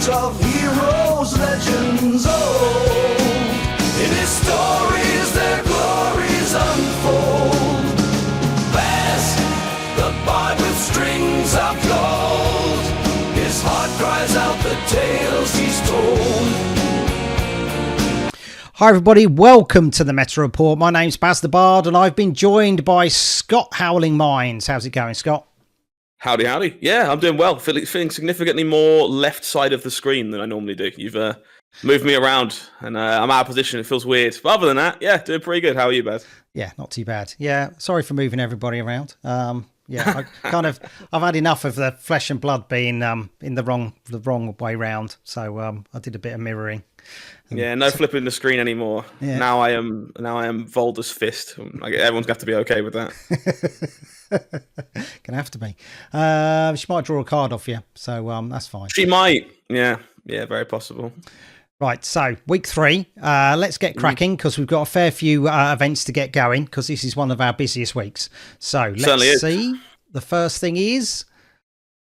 Retreat of heroes, legends old. In his stories their glories unfold. Baz the Bard with strings of gold. His heart cries out the tales he's told. Hi everybody, welcome to the Meta Report. My name's Baz the Bard and I've been joined by Scott Howling Minds. How's it going, Scott? Howdy, howdy. Yeah, I'm doing well. Feeling significantly more left side of the screen than I normally do. You've moved me around and I'm out of position. It feels weird. But other than that, yeah, doing pretty good. How are you, Baz? Yeah, not too bad. Yeah, sorry for moving everybody around. Yeah, I've had enough of the flesh and blood being in the wrong way round. So I did a bit of mirroring. Yeah, no flipping the screen anymore. Yeah. Now I am Volder's fist. Everyone's got to be okay with that. Gonna have to be. She might draw a card off you, so that's fine. She might. Yeah, very possible. Right, so week 3. Let's get cracking because we've got a fair few events to get going because this is one of our busiest weeks. So let's see. The first thing is,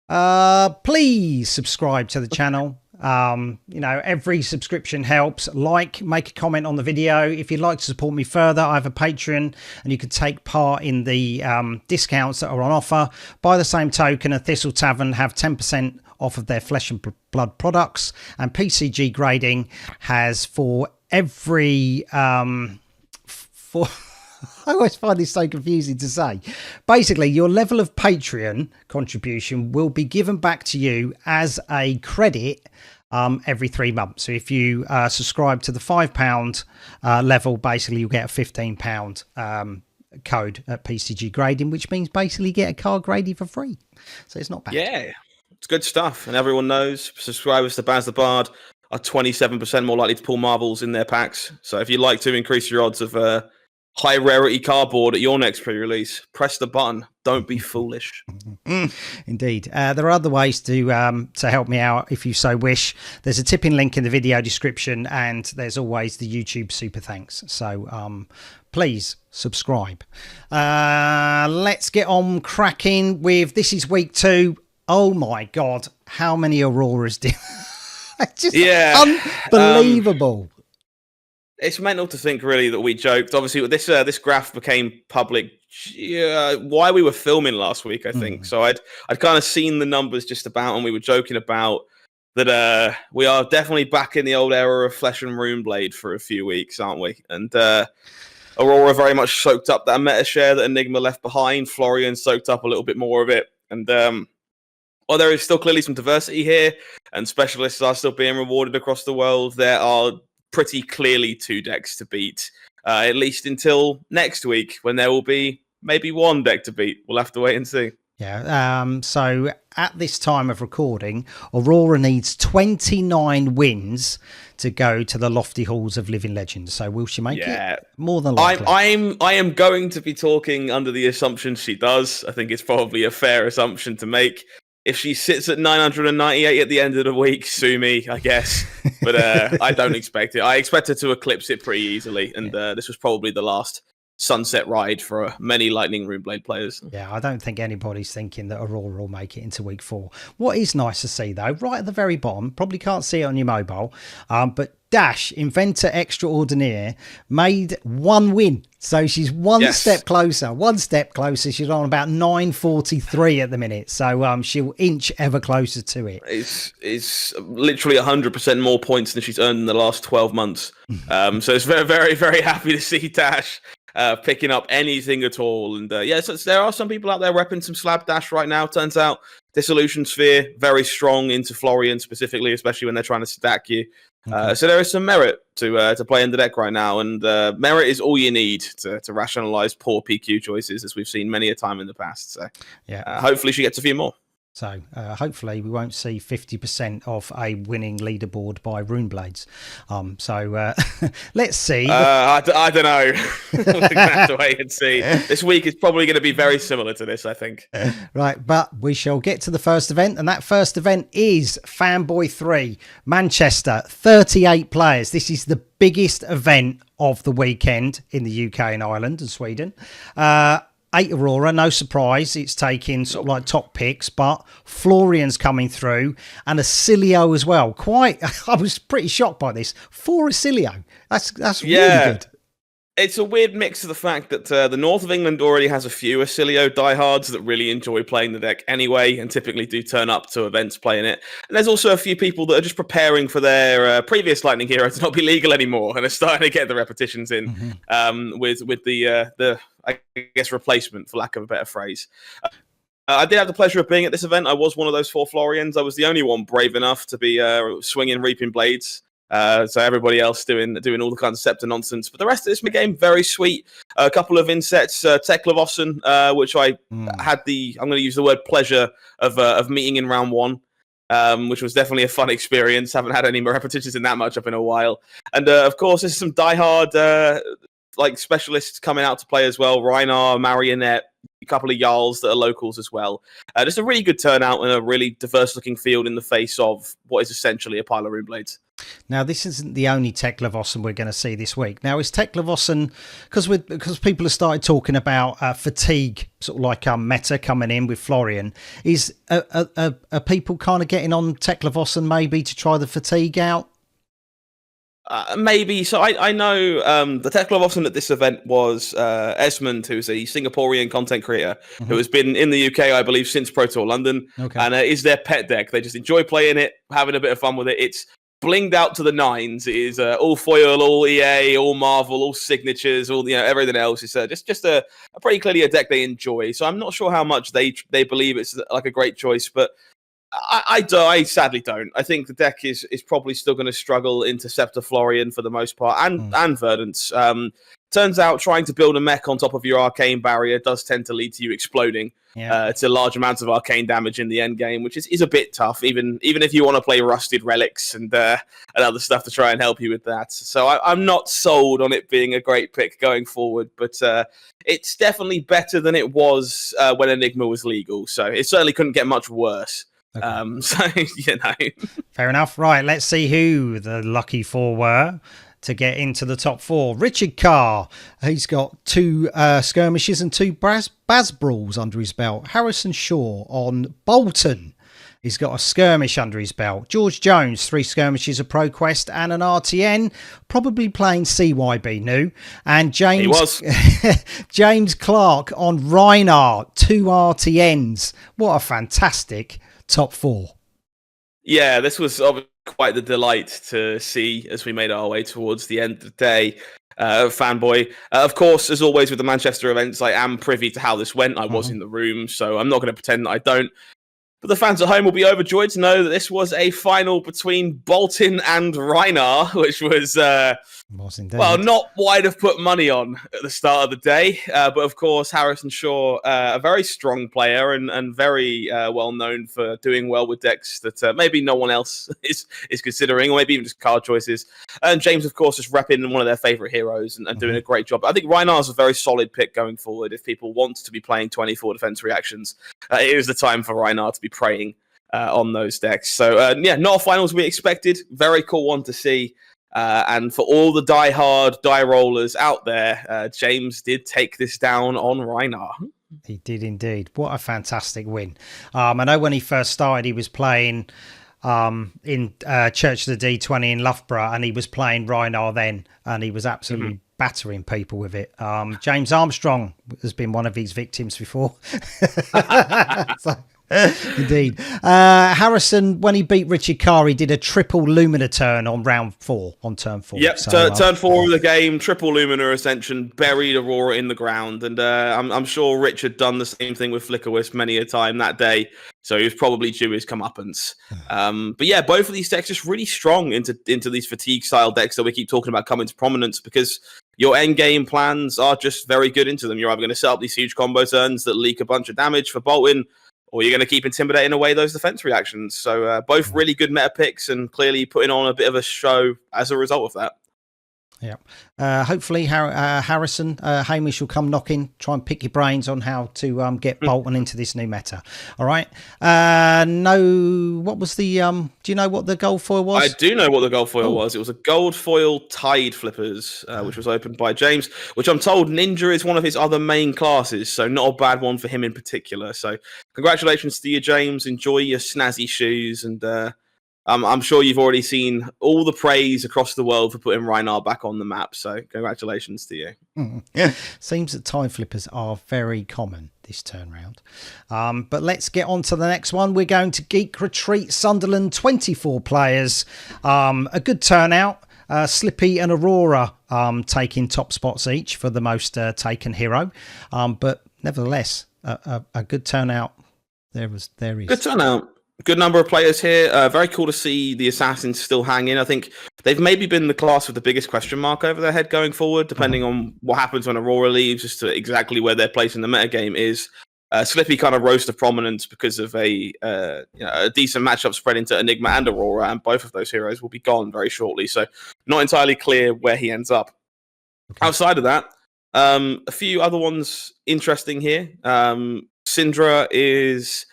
please subscribe to the channel. Every subscription helps. Make a comment on the video. If you'd like to support me further, I have a Patreon and you can take part in the discounts that are on offer. By the same token, a Thistle Tavern have 10% off of their flesh and blood products, and PCG grading has for every I always find this so confusing to say. Basically, your level of Patreon contribution will be given back to you as a credit every 3 months. So if you subscribe to the £5 level, basically you'll get a £15 code at PCG grading, which means basically you get a card graded for free. So it's not bad. Yeah, it's good stuff. And everyone knows subscribers to Baz the Bard are 27% more likely to pull marbles in their packs. So if you'd like to increase your odds of high rarity cardboard at your next pre-release, press the button. Don't be foolish. Indeed. There are other ways to help me out if you so wish. There's a tipping link in the video description, and there's always the YouTube super thanks. So please subscribe. Let's get on cracking with this is week 2. Oh my God, how many Auroras did just unbelievable. It's mental to think, really, that we joked. Obviously, this graph became public while we were filming last week, I think. So I'd kind of seen the numbers just about, and we were joking about that we are definitely back in the old era of Flesh and Runeblade for a few weeks, aren't we? And Aurora very much soaked up that meta share that Enigma left behind. Florian soaked up a little bit more of it. And while there is still clearly some diversity here, and specialists are still being rewarded across the world, there are pretty clearly 2 decks to beat, at least until next week, when there will be maybe 1 deck to beat. We'll have to wait and see. Yeah. So at this time of recording, Aurora needs 29 wins to go to the lofty halls of living legends. So will she make it? More than likely. I am going to be talking under the assumption she does. I think it's probably a fair assumption to make. If she sits at 998 at the end of the week, sue me, I guess. But I don't expect it. I expect her to eclipse it pretty easily. And this was probably the last sunset ride for many Lightning Runeblade players. Yeah, I don't think anybody's thinking that Aurora will make it into week 4. What is nice to see, though, right at the very bottom, probably can't see it on your mobile, but Dash, Inventor Extraordinaire, made 1 win. So she's one step closer. She's on about 943 at the minute. So she'll inch ever closer to it. It's literally 100% more points than she's earned in the last 12 months. So it's very, very, very happy to see Dash picking up anything at all. And so there are some people out there repping some slab Dash right now. Turns out Dissolution Sphere, very strong into Florian specifically, especially when they're trying to stack you. So there is some merit to play in the deck right now, and merit is all you need to rationalize poor PQ choices, as we've seen many a time in the past. So hopefully she gets a few more. So hopefully we won't see 50% of a winning leaderboard by Runeblades. Let's see. I don't know. We're going to have to wait and see. This week is probably going to be very similar to this, I think. Right, but we shall get to the first event, and that first event is Fanboy 3, Manchester, 38 players. This is the biggest event of the weekend in the UK and Ireland and Sweden. 8 Aurora, no surprise. It's taking sort of like top picks, but Florian's coming through and Acilio as well. I was pretty shocked by this. 4 Acilio. That's really good. It's a weird mix of the fact that the north of England already has a few Acilio diehards that really enjoy playing the deck anyway and typically do turn up to events playing it. And there's also a few people that are just preparing for their previous Lightning Hero to not be legal anymore and are starting to get the repetitions in with the I guess replacement, for lack of a better phrase. I did have the pleasure of being at this event. I was one of those 4 Florians. I was the only one brave enough to be swinging Reaping Blades. So everybody else doing all the kinds of scepter nonsense. But the rest of this game, very sweet. A couple of insets, Teklevossen, which I had I'm going to use the word pleasure of meeting in round 1, which was definitely a fun experience. Haven't had any more repetitions in that much up in a while. And of course, there's some diehard specialists coming out to play as well. Reinar, Marionette, a couple of Jarls that are locals as well. Just a really good turnout and a really diverse-looking field in the face of what is essentially a pile of Rune Blades. Now, this isn't the only Teklevossen we're going to see this week. Now, is Teklevossen, because people have started talking about fatigue, sort of like meta coming in with Florian, are people kind of getting on Teklevossen maybe to try the fatigue out? Maybe. So I know the Teklevossen at this event was Esmond, who's a Singaporean content creator who has been in the UK, I believe, since Pro Tour London, and is their pet deck. They just enjoy playing it, having a bit of fun with it. It's blinged out to the nines. It is all foil, all EA, all Marvel, all signatures, all everything else. It's just a pretty clearly a deck they enjoy. So I'm not sure how much they believe it's like a great choice, but I sadly don't. I think the deck is probably still going to struggle into Scepter Florian for the most part, and Verdance. Turns out trying to build a mech on top of your arcane barrier does tend to lead to you exploding to large amounts of arcane damage in the end game, which is a bit tough, even if you want to play rusted relics and other stuff to try and help you with that. So I'm not sold on it being a great pick going forward, but it's definitely better than it was when Enigma was legal. So it certainly couldn't get much worse. Okay. Fair enough. Right, let's see who the lucky 4 were to get into the top 4. Richard Carr, he's got 2 skirmishes and 2 Baz brawls under his belt. Harrison Shaw on Bolton, he's got a skirmish under his belt. George Jones, 3 skirmishes, a ProQuest and an RTN, probably playing CYB new. And James Clark on Reinar, 2 RTNs. What a fantastic top 4. Yeah, this was obviously quite the delight to see as we made our way towards the end of the day. Fanboy. Of course, as always with the Manchester events, I am privy to how this went. I was in the room, so I'm not going to pretend that I don't. But the fans at home will be overjoyed to know that this was a final between Bolton and Reinar, which was, not what I'd have put money on at the start of the day. But of course, Harrison Shaw, a very strong player and very well known for doing well with decks that maybe no one else is considering, or maybe even just card choices. And James, of course, is repping one of their favourite heroes and doing a great job. I think Reinar's a very solid pick going forward. If people want to be playing 24 defense reactions, it is the time for Reinar to be preying on those decks. So not a finals we expected. Very cool one to see. And for all the die-hard die rollers out there, James did take this down on Reinar. He did indeed. What a fantastic win. I know when he first started, he was playing in Church of the D20 in Loughborough, and he was playing Reinar then, and he was absolutely battering people with it. James Armstrong has been one of his victims before. Indeed. Harrison, when he beat Richard Carr, he did a triple Lumina turn on round 4, on turn 4. Yep, so, turn 4 of the game, triple Lumina Ascension, buried Aurora in the ground. And I'm sure Richard done the same thing with Flickerwisp many a time that day. So he was probably due his comeuppance. But yeah, both of these decks just really strong into these fatigue-style decks that we keep talking about coming to prominence, because your end-game plans are just very good into them. You're either going to set up these huge combo turns that leak a bunch of damage for Bolton, or you're going to keep intimidating away those defense reactions. So both really good meta picks and clearly putting on a bit of a show as a result of that. Yeah. Hopefully, Harrison, Hamish will come knocking, try and pick your brains on how to get Bolton into this new meta. All right. No, what was the? Do you know what the gold foil was? I do know what the gold foil was. It was a gold foil Tide Flippers, which was opened by James, which I'm told Ninja is one of his other main classes, so not a bad one for him in particular. So congratulations to you, James. Enjoy your snazzy shoes, and I'm sure you've already seen all the praise across the world for putting Rhinar back on the map. So congratulations to you. Yeah. Seems that Tide Flippers are very common this turn round. But let's get on to the next one. We're going to Geek Retreat Sunderland, 24 players. A good turnout. Slippy and Aurora taking top spots each for the most taken hero. But nevertheless, a good turnout. There is. Good turnout. Good number of players here. Very cool to see the Assassins still hanging. I think they've maybe been the class with the biggest question mark over their head going forward, depending on what happens when Aurora leaves, as to exactly where their place in the metagame is. Slippy kind of rose to prominence because of a decent matchup spread into Enigma and Aurora, and both of those heroes will be gone very shortly. So not entirely clear where he ends up. Okay. Outside of that, a few other ones interesting here. Syndra is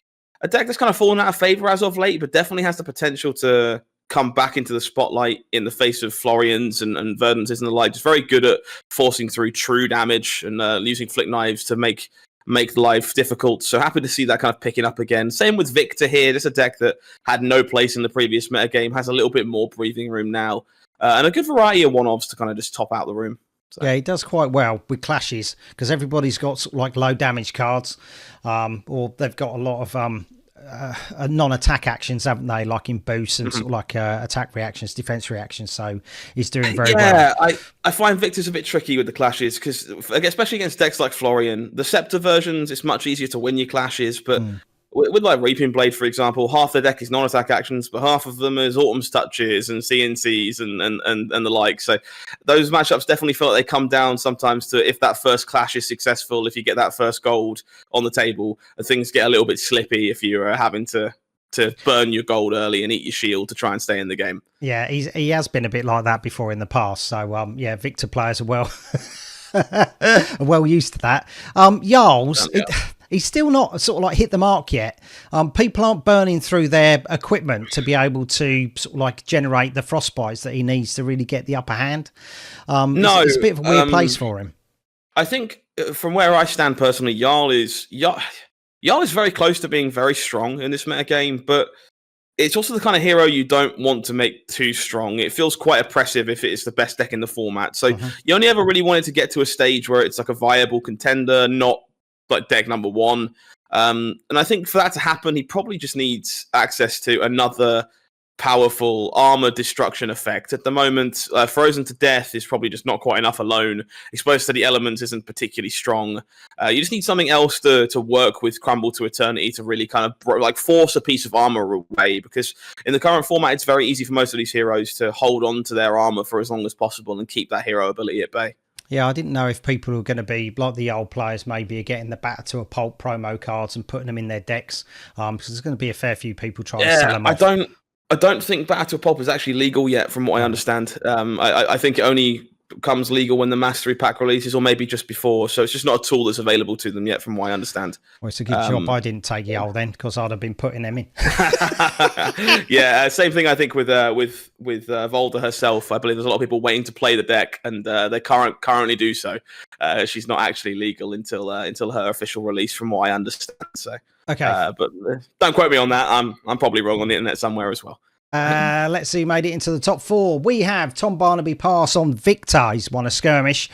a deck that's kind of fallen out of favor as of late, but definitely has the potential to come back into the spotlight in the face of Florians and Verdanses and the like. It's very good at forcing through true damage and using flick knives to make life difficult. So happy to see that kind of picking up again. Same with Victor here. This is a deck that had no place in the previous metagame, has a little bit more breathing room now, and a good variety of one-offs to kind of just top out the room. So. Yeah, he does quite well with clashes because everybody's got sort of like low damage cards, or they've got a lot of non-attack actions, haven't they? Like in boosts and sort of like attack reactions, defense reactions. So he's doing very well. Yeah, I find Victor's a bit tricky with the clashes because, especially against decks like Florian, the Scepter versions, it's much easier to win your clashes, but. With like Reaping Blade, for example, half the deck is non-attack actions, but half of them is Autumn's Touches and CNCs and the like. So those matchups definitely feel like they come down sometimes to if that first clash is successful, if you get that first gold on the table, and things get a little bit slippy if you're having to burn your gold early and eat your shield to try and stay in the game. Yeah, he has been a bit like that before in the past. So yeah, Victor players are well used to that. Jarls. He's still not sort of like hit the mark yet. People aren't burning through their equipment to be able to sort of like generate the frostbites that he needs to really get the upper hand. No, it's a bit of a weird place for him. I think from where I stand personally, Jarl is very close to being very strong in this metagame, but it's also the kind of hero you don't want to make too strong. It feels quite oppressive if it is the best deck in the format. So you only ever really wanted to get to a stage where it's like a viable contender, not like deck number one. And I think for that to happen, he probably just needs access to another powerful armor destruction effect. At the moment, Frozen to Death is probably just not quite enough alone. Exposed to the Elements isn't particularly strong. You just need something else to work with Crumble to Eternity to really kind of force a piece of armor away, because in the current format, it's very easy for most of these heroes to hold on to their armor for as long as possible and keep that hero ability at bay. Yeah, I didn't know if people were going to be like the old players, maybe getting the Batter to a Pulp promo cards and putting them in their decks, because there's going to be a fair few people trying to sell them off. I don't think Batter to a Pulp is actually legal yet, from what I understand. I think it only becomes legal when the Mastery Pack releases, or maybe just before. So it's just not a tool that's available to them yet, from what I understand. Well, it's a good job I didn't take Yol then, because I'd have been putting them in. Yeah, same thing I think with Volda herself. I believe there's a lot of people waiting to play the deck, and they currently do so. She's not actually legal until her official release, from what I understand. So okay, but don't quote me on that. I'm probably wrong on the internet somewhere as well. Let's see, made it into the top four. We have Tom Barnaby pass on Victor, he's won a skirmish.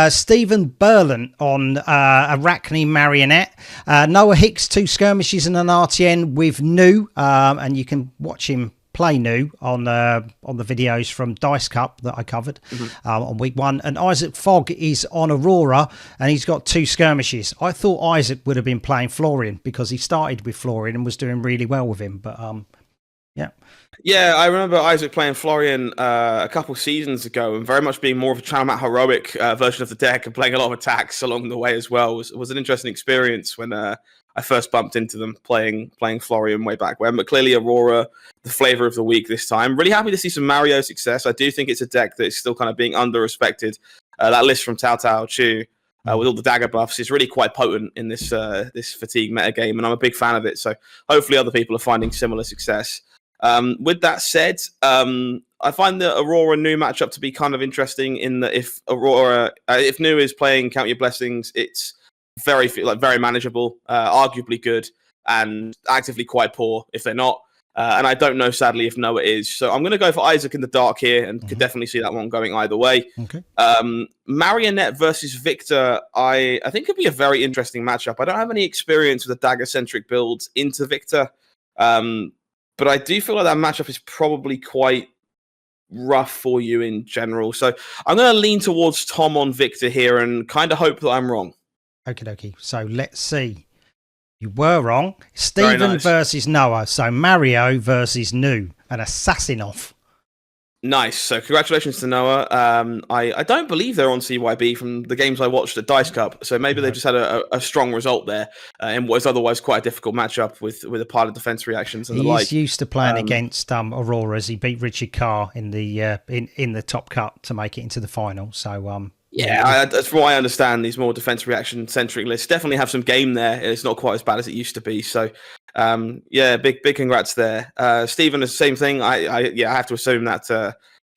Stephen Burlant on Arachne Marionette. Noah Hicks, 2 skirmishes and an RTN with New, and you can watch him play New on the videos from Dice Cup that I covered on week 1. And Isaac Fogg is on Aurora, and he's got 2 skirmishes. I thought Isaac would have been playing Florian because he started with Florian and was doing really well with him, but yeah, I remember Isaac playing Florian a couple seasons ago, and very much being more of a Chalamat heroic version of the deck, and playing a lot of attacks along the way as well. Was an interesting experience when I first bumped into them playing Florian way back when. But clearly Aurora, the flavor of the week this time. Really happy to see some Mario success. I do think it's a deck that is still kind of being under-respected. That list from Tao Tao Chu with all the dagger buffs is really quite potent in this fatigue metagame, and I'm a big fan of it. So hopefully other people are finding similar success. With that said, I find the Aurora Nu matchup to be kind of interesting in that if Nu is playing Count Your Blessings, it's very manageable, arguably good, and actively quite poor if they're not. And I don't know, sadly, if Noah is. So I'm going to go for Isaac in the dark here, and could definitely see that one going either way. Okay. Marionette versus Victor, I think could be a very interesting matchup. I don't have any experience with the dagger-centric builds into Victor, but I do feel like that matchup is probably quite rough for you in general. So I'm going to lean towards Tom on Victor here and kind of hope that I'm wrong. Okie dokie. So let's see. You were wrong. Stephen versus Noah. So Mario versus Nu. An assassin off. Nice. So congratulations to Noah. I don't believe they're on CYB from the games I watched at Dice Cup. So maybe they just had a strong result there in what is otherwise quite a difficult matchup with a pile of defense reactions and the like. He's used to playing against Auroras. He beat Richard Carr in the in the top cut to make it into the final. So that's from what I understand. These more defense reaction centric lists definitely have some game there. It's not quite as bad as it used to be. So big congrats there. Stephen, the same thing. I have to assume that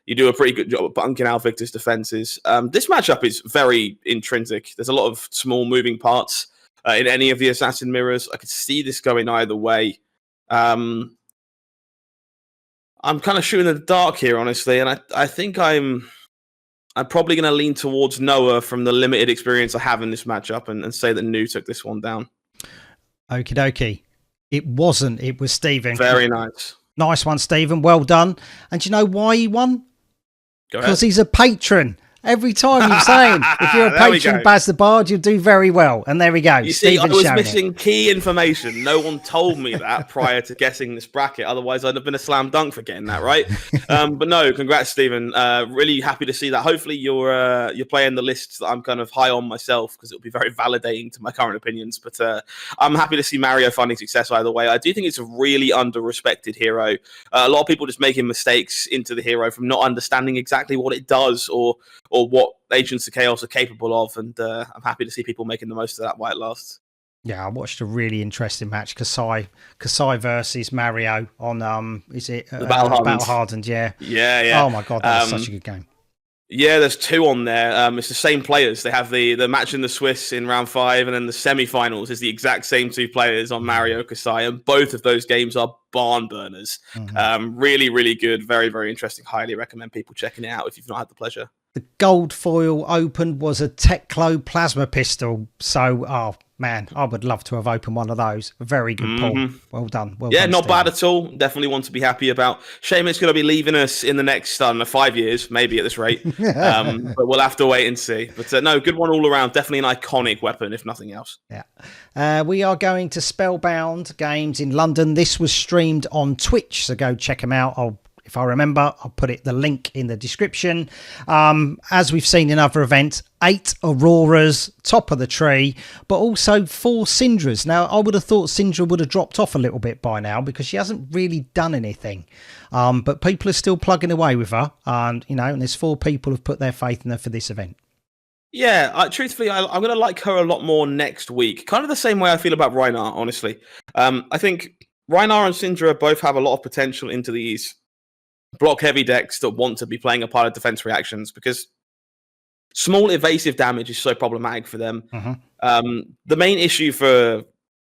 you do a pretty good job of bunking out Victor's defenses. This matchup is very intrinsic. There's a lot of small moving parts in any of the assassin mirrors. I could see this going either way. I'm kind of shooting in the dark here, honestly, and I think I'm probably going to lean towards Noah from the limited experience I have in this matchup and say that Nu took this one down. Okie dokie. It wasn't. It was Stephen. Very nice. Nice one, Stephen. Well done. And do you know why he won? Because he's a patron. Every time you're saying, if you're a patron of Baz the Bard, you'll do very well. And there we go. You see, I was missing key information. No one told me that prior to guessing this bracket. Otherwise, I'd have been a slam dunk for getting that right. But no, congrats, Stephen. Really happy to see that. Hopefully, you're playing the lists that I'm kind of high on myself, because it'll be very validating to my current opinions. But I'm happy to see Mario finding success either way. I do think it's a really under-respected hero. A lot of people just making mistakes into the hero from not understanding exactly what it does or what Agents of Chaos are capable of, and I'm happy to see people making the most of that while it lasts. Yeah, I watched a really interesting match, Kasai versus Mario on is it Battle Hardened? Yeah. Oh my god, that was such a good game. Yeah, there's two on there. It's the same players. They have the match in the Swiss in round 5, and then the semi-finals is the exact same two players on Mario Kasai, and both of those games are barn burners. Really, really good. Very, very interesting. Highly recommend people checking it out if you've not had the pleasure. The gold foil open was a Teclo plasma pistol. So, oh man, I would love to have opened one of those. A very good pull. Well done. Well done, not Stephen. bad at all. Definitely one to be happy about. Shame it's going to be leaving us in the next 5 years, maybe at this rate. But we'll have to wait and see. But no, good one all around. Definitely an iconic weapon, if nothing else. Yeah. We are going to Spellbound Games in London. This was streamed on Twitch, so go check them out. If I remember, I'll put the link in the description. As we've seen in other events, 8 Auroras, top of the tree, but also 4 Syndras. Now, I would have thought Syndra would have dropped off a little bit by now because she hasn't really done anything. But people are still plugging away with her. And, and there's 4 people who've put their faith in her for this event. Yeah, truthfully, I'm going to like her a lot more next week. Kind of the same way I feel about Reinhardt, honestly. I think Reinhardt and Syndra both have a lot of potential into these block-heavy decks that want to be playing a pile of defense reactions, because small evasive damage is so problematic for them. The main issue for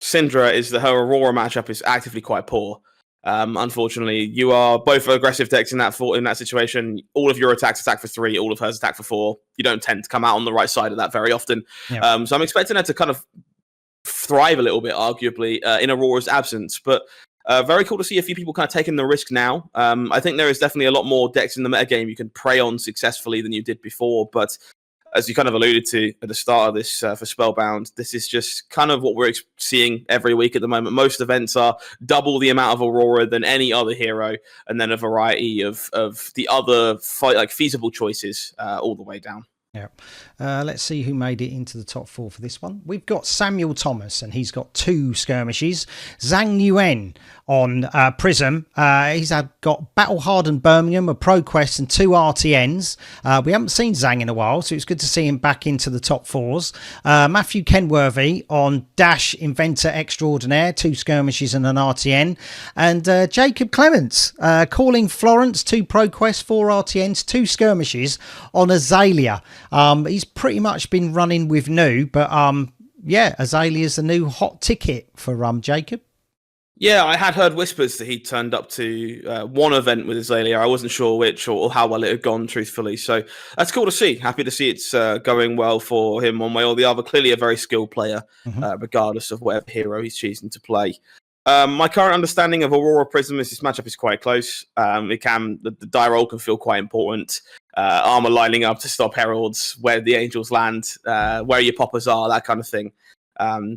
Syndra is that her Aurora matchup is actively quite poor. Unfortunately, you are both aggressive decks in that situation. All of your attacks attack for 3, all of hers attack for 4. You don't tend to come out on the right side of that very often. So I'm expecting her to kind of thrive a little bit, arguably, in Aurora's absence. But very cool to see a few people kind of taking the risk now. I think there is definitely a lot more decks in the metagame you can prey on successfully than you did before. But as you kind of alluded to at the start of this for Spellbound, this is just kind of what we're seeing every week at the moment. Most events are double the amount of Aurora than any other hero, and then a variety of the other feasible choices all the way down. Yeah. Let's see who made it into the top 4 for this one. We've got Samuel Thomas, and he's got 2 skirmishes. Zhang Nguyen on Prism. He's got Battle Hardened Birmingham, a Pro Quest, and 2 RTNs. We haven't seen Zhang in a while, so it's good to see him back into the top 4s. Matthew Kenworthy on Dash Inventor Extraordinaire, 2 skirmishes and an RTN. And Jacob Clements calling Florence, 2 Pro Quest, 4 RTNs, 2 skirmishes on Azalea. He's pretty much been running with new, but yeah, Azalea's the new hot ticket for Jacob. Yeah, I had heard whispers that he turned up to one event with Azalea. I wasn't sure which or how well it had gone, truthfully. So that's cool to see. Happy to see it's going well for him one way or the other. Clearly a very skilled player, regardless of whatever hero he's choosing to play. My current understanding of Aurora Prism is this matchup is quite close. The die roll can feel quite important. Armor lining up to stop heralds, where the angels land, where your poppers are, that kind of thing,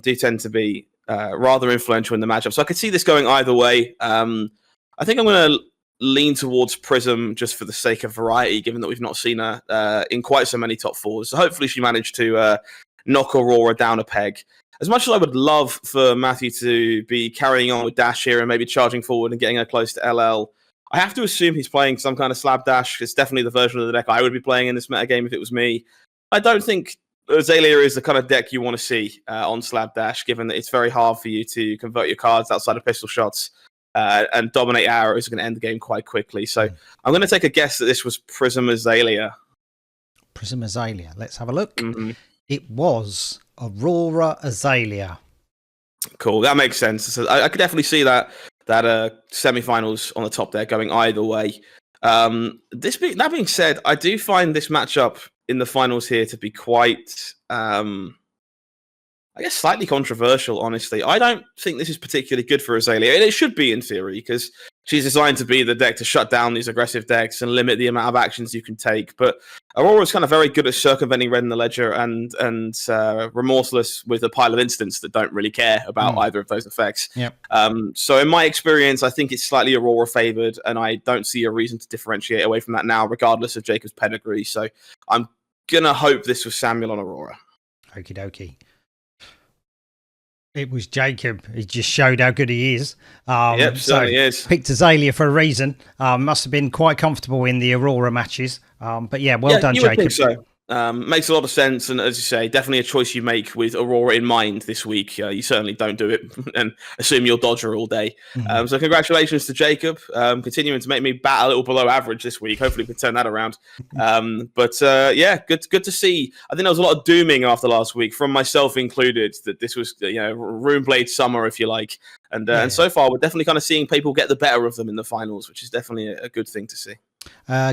do tend to be rather influential in the matchup. So I could see this going either way. I think I'm going to lean towards Prism just for the sake of variety, given that we've not seen her in quite so many top 4s. So hopefully she managed to knock Aurora down a peg. As much as I would love for Matthew to be carrying on with Dash here and maybe charging forward and getting her close to LL, I have to assume he's playing some kind of slab dash. It's definitely the version of the deck I would be playing in this metagame if it was me. I don't think Azalea is the kind of deck you want to see on slab dash, given that it's very hard for you to convert your cards outside of pistol shots and dominate arrows are going to end the game quite quickly. So I'm going to take a guess that this was Prism Azalea. Prism Azalea. Let's have a look. It was Aurora Azalea. Cool, that makes sense. So I could definitely see that semi-finals on the top there going either way. That being said, I do find this matchup in the finals here to be quite, I guess, slightly controversial, honestly. I don't think this is particularly good for Azalea. It should be, in theory, because she's designed to be the deck to shut down these aggressive decks and limit the amount of actions you can take. But Aurora's kind of very good at circumventing Red in the Ledger and remorseless with a pile of instants that don't really care about either of those effects. Yep. So in my experience, I think it's slightly Aurora favored, and I don't see a reason to differentiate away from that now, regardless of Jacob's pedigree. So I'm going to hope this was Samuel on Aurora. Okie dokie. It was Jacob. He just showed how good he is. Yep, certainly is. Picked Azalea for a reason. Must have been quite comfortable in the Aurora matches. But yeah, well done, you Jacob. Would think so. Makes a lot of sense, and as you say, definitely a choice you make with Aurora in mind this week. You certainly don't do it and assume you'll dodge her all day. So congratulations to Jacob, continuing to make me bat a little below average this week. Hopefully we can turn that around. Yeah, good to see. I think there was a lot of dooming after last week, from myself included, that this was Runeblade summer, if you like. And so far, we're definitely kind of seeing people get the better of them in the finals, which is definitely a good thing to see.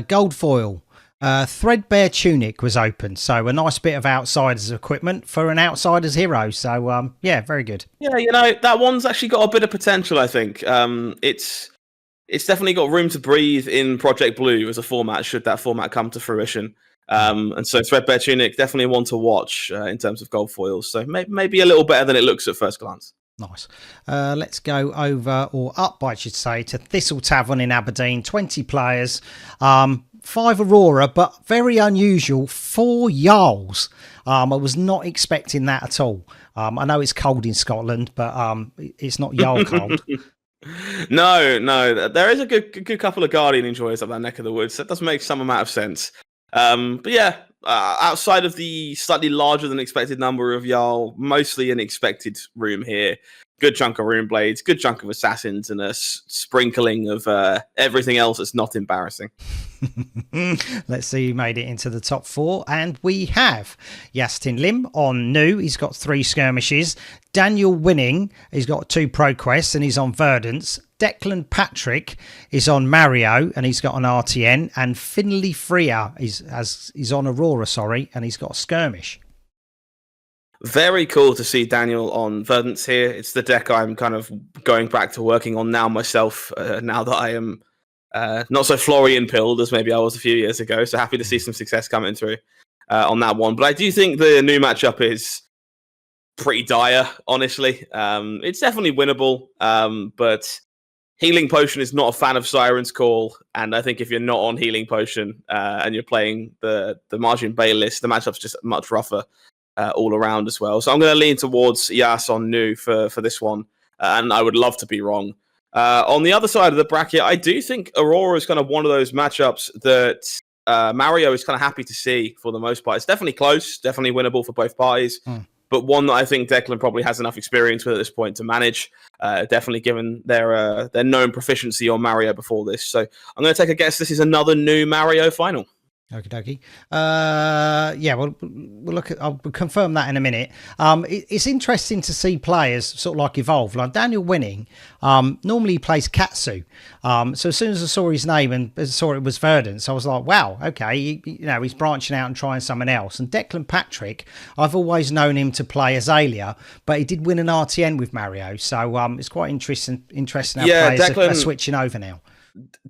Gold foil. Threadbare Tunic was open, so a nice bit of Outsiders equipment for an Outsiders hero. So, yeah, very good. Yeah, that one's actually got a bit of potential, I think. It's definitely got room to breathe in Project Blue as a format, should that format come to fruition. And so Threadbare Tunic, definitely one to watch in terms of gold foils. So maybe a little better than it looks at first glance. Nice. Let's go over, or up, I should say, to Thistle Tavern in Aberdeen. 20 players. 5 Aurora, but very unusual, 4 Jarls. I was not expecting that at all. I know it's cold in Scotland, but it's not Jarl cold. No. There is a good couple of Guardian enjoyers up that neck of the woods. That does make some amount of sense. But yeah, outside of the slightly larger than expected number of Jarl, mostly an expected room here. Good chunk of Rune Blades, good chunk of Assassins, and a sprinkling of everything else that's not embarrassing. Let's see who made it into the top 4. And we have Yastin Lim on new. He's got 3 skirmishes. Daniel Winning, he's got 2 Pro Quests and he's on Verdance. Declan Patrick is on Mario and he's got an RTN. And Finley Freer is on Aurora, and he's got a skirmish. Very cool to see Daniel on Verdance here. It's the deck I'm kind of going back to working on now myself, now that I am not so Florian pilled as maybe I was a few years ago. So happy to see some success coming through on that one. But I do think the new matchup is pretty dire, honestly. It's definitely winnable, but Healing Potion is not a fan of Siren's Call, and I think if you're not on Healing Potion and you're playing the Margin Bay list, the matchup's just much rougher all around as well. So I'm going to lean towards Yas on Nu for this one, and I would love to be wrong. On the other side of the bracket, I do think Aurora is kind of one of those matchups that Mario is kind of happy to see for the most part. It's definitely close, definitely winnable for both parties. But one that I think Declan probably has enough experience with at this point to manage, definitely given their known proficiency on Mario before this. So I'm going to take a guess this is another new Mario final. Okie dokie. Yeah, we'll look at. I'll confirm that in a minute. It's interesting to see players sort of like evolve. Like Daniel Winning, normally he plays Katsu. So as soon as I saw his name and saw it was Verdance, I was like, wow, okay, he's branching out and trying something else. And Declan Patrick, I've always known him to play Azalea, but he did win an RTN with Mario. So it's quite interesting how players are switching over now.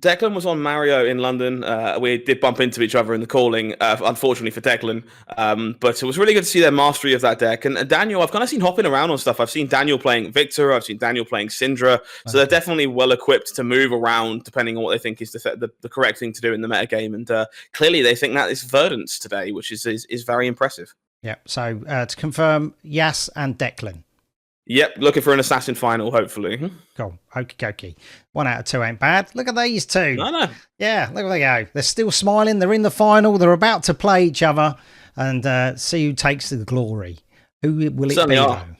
Declan was on Mario in London. We did bump into each other in the calling, unfortunately for Declan. But it was really good to see their mastery of that deck. And Daniel, I've kind of seen hopping around on stuff. I've seen Daniel playing Victor. I've seen Daniel playing Syndra. So they're definitely well equipped to move around depending on what they think is the correct thing to do in the metagame. And clearly they think that is Verdance today, which is very impressive. Yeah. So to confirm, Yas and Declan. Yep, looking for an assassin final, hopefully. Cool. Okie dokie. 1 out of 2 ain't bad. Look at these two. I know. Yeah, look where they go. They're still smiling. They're in the final. They're about to play each other and see who takes the glory. Who will it Certainly be, are. though?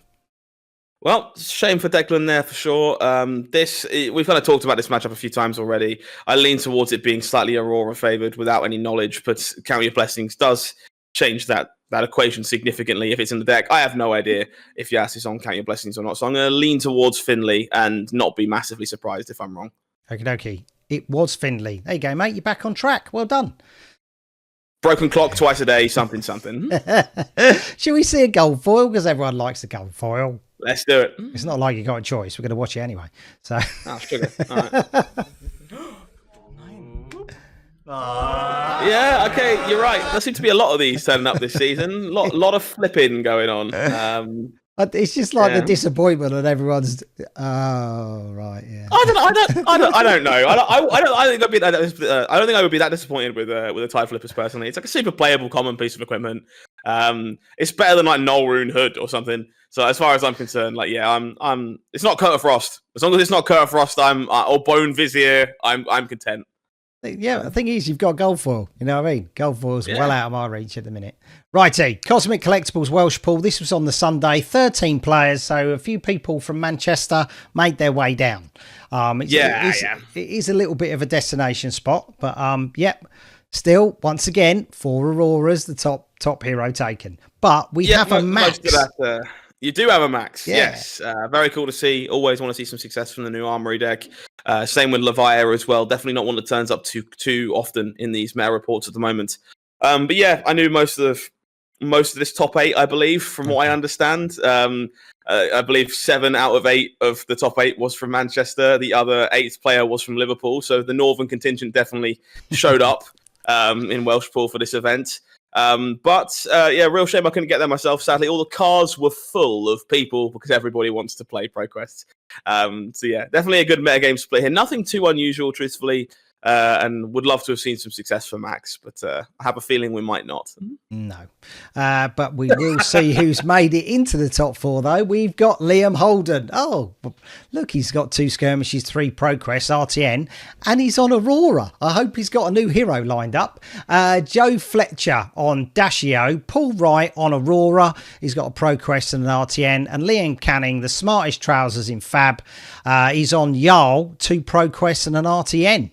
Well, shame for Declan there for sure. We've kind of talked about this matchup a few times already. I lean towards it being slightly Aurora favoured without any knowledge, but Count Your Blessings does change that equation significantly if it's in the deck. I have no idea if Yas is on Count Your Blessings or not, so I'm going to lean towards Finley and not be massively surprised if I'm wrong. Okie dokie. It was Finley. There you go, mate. You're back on track. Well done. Broken clock twice a day, something. Should we see a gold foil? Because everyone likes the gold foil. Let's do it. It's not like you got a choice. We're going to watch it anyway. So. Oh, sugar. All right. Yeah, okay, you're right. There seems to be a lot of these turning up this season. Lot of flipping going on. It's just like the disappointment and everyone's. Oh right, yeah. I don't know. I don't think I'd be that. I don't think I would be that disappointed with the Tide Flippers personally. It's like a super playable common piece of equipment. It's better than like Null Rune Hood or something. So as far as I'm concerned, like I'm. It's not Kurt of Frost. As long as it's not Kurt of Frost, or Bone Vizier, I'm content. Yeah, the thing is, you've got gold foil. You know what I mean? Gold foil's well out of my reach at the minute. Righty, Cosmic Collectibles Welsh Pool. This was on the Sunday. 13 players, so a few people from Manchester made their way down. It is a little bit of a destination spot, but still, once again, 4 Auroras, the top hero taken. But we have a max. You do have a max, yeah. Yes. Very cool to see. Always want to see some success from the new Armory deck. Same with Levier as well. Definitely not one that turns up too often in these meta reports at the moment. But yeah, I knew most of this top 8, I believe, from what I understand. I believe 7 out of 8 of the top 8 was from Manchester. The other 8th player was from Liverpool. So the Northern contingent definitely showed up in Welsh Pool for this event. But real shame I couldn't get there myself. Sadly, all the cars were full of people because everybody wants to play ProQuest. So yeah, definitely a good metagame split here. Nothing too unusual, truthfully, and would love to have seen some success for Max, but I have a feeling we might not. No, but we will see who's made it into the top 4, though. We've got Liam Holden. Oh, look, he's got 2 skirmishes, 3 ProQuest, RTN, and he's on Aurora. I hope he's got a new hero lined up. Joe Fletcher on Dashio, Paul Wright on Aurora. He's got a ProQuest and an RTN, and Liam Canning, the smartest trousers in Fab. He's on Jarl, 2 ProQuests and an RTN.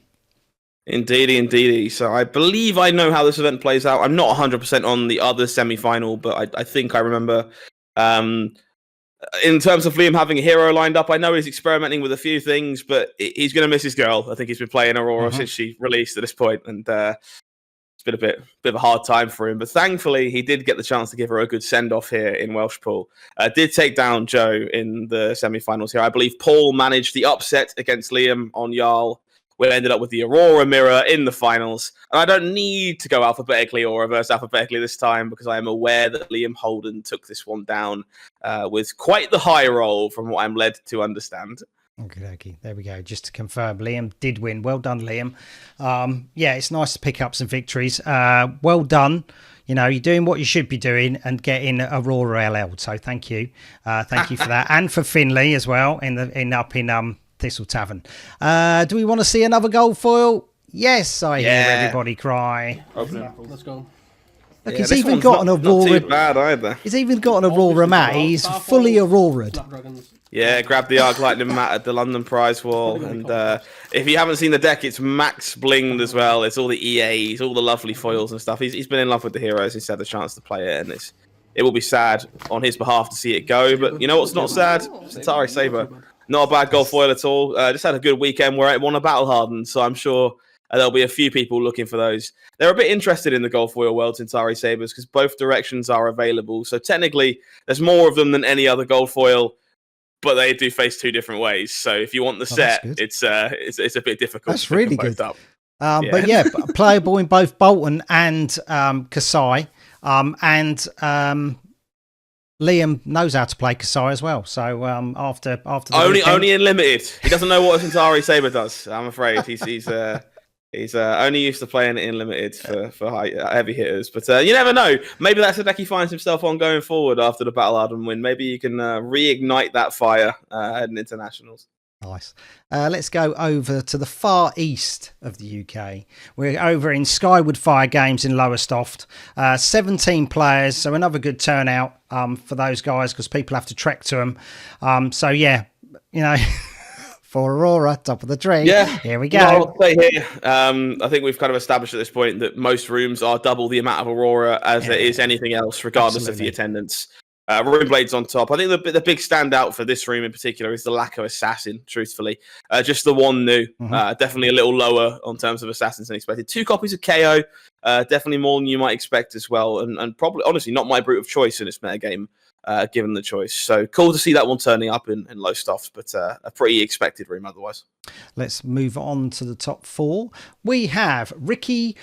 Indeedy. So I believe I know how this event plays out. I'm not 100% on the other semi-final, but I think I remember. In terms of Liam having a hero lined up, I know he's experimenting with a few things, but he's going to miss his girl. I think he's been playing Aurora since she released at this point, and it's been a bit of a hard time for him. But thankfully, he did get the chance to give her a good send-off here in Welsh Pool. Did take down Joe in the semi-finals here. I believe Paul managed the upset against Liam on Jarl. We ended up with the Aurora mirror in the finals. And I don't need to go alphabetically or reverse alphabetically this time because I am aware that Liam Holden took this one down with quite the high roll from what I'm led to understand. Okay. There we go. Just to confirm, Liam did win. Well done, Liam. Yeah, it's nice to pick up some victories. Well done. You know, you're doing what you should be doing and getting Aurora LL. So thank you. Thank you for that. And for Finley as well up in Thistle Tavern. Do we want to see another gold foil? Yes, I hear everybody cry. Let's go. Look, he's even got an Aurora. Not too bad either. He's even got an Aurora mat. He's fully Aurora'd. Yeah, grab the Arc Lightning mat at the London Prize Wall. And if you haven't seen the deck, it's max blinged as well. It's all the EAs, all the lovely foils and stuff. He's been in love with the heroes. He's had the chance to play it, and it will be sad on his behalf to see it go. But you know what's not sad? Centauri Saber. Not a bad gold foil at all. Just had a good weekend where it won a Battle Hardened, so I'm sure there'll be a few people looking for those. They're a bit interested in the gold foil world, Centauri Sabers, because both directions are available. So technically, there's more of them than any other gold foil, but they do face two different ways. So if you want the set, it's a bit difficult. That's really good. But yeah, playable in both Bolton and Kasai, and Liam knows how to play Kasai as well. So after the only in limited, he doesn't know what a Centauri Saber does. I'm afraid he's only used to playing it in limited for heavy hitters. But you never know. Maybe that's a deck he finds himself on going forward after the Battle Hardened win. Maybe you can reignite that fire heading internationals. Nice. Let's go over to the far east of the UK. We're over in Skyward Fire Games in Lowestoft. 17 players, so another good turnout for those guys because people have to trek to them. So yeah, you know, for Aurora, top of the tree. Yeah, here we go. I'll say here, I think we've kind of established at this point that most rooms are double the amount of Aurora as it is anything else, regardless of the attendance. Rune Blades on top. I think the big standout for this room in particular is the lack of assassin, truthfully. Just the one new. Definitely a little lower on terms of assassins than expected. 2 copies of KO. Definitely more than you might expect as well. And probably, honestly, not my brute of choice in this metagame, given the choice. So cool to see that one turning up in Lowestoft, but a pretty expected room otherwise. Let's move on to the top 4. We have Ricky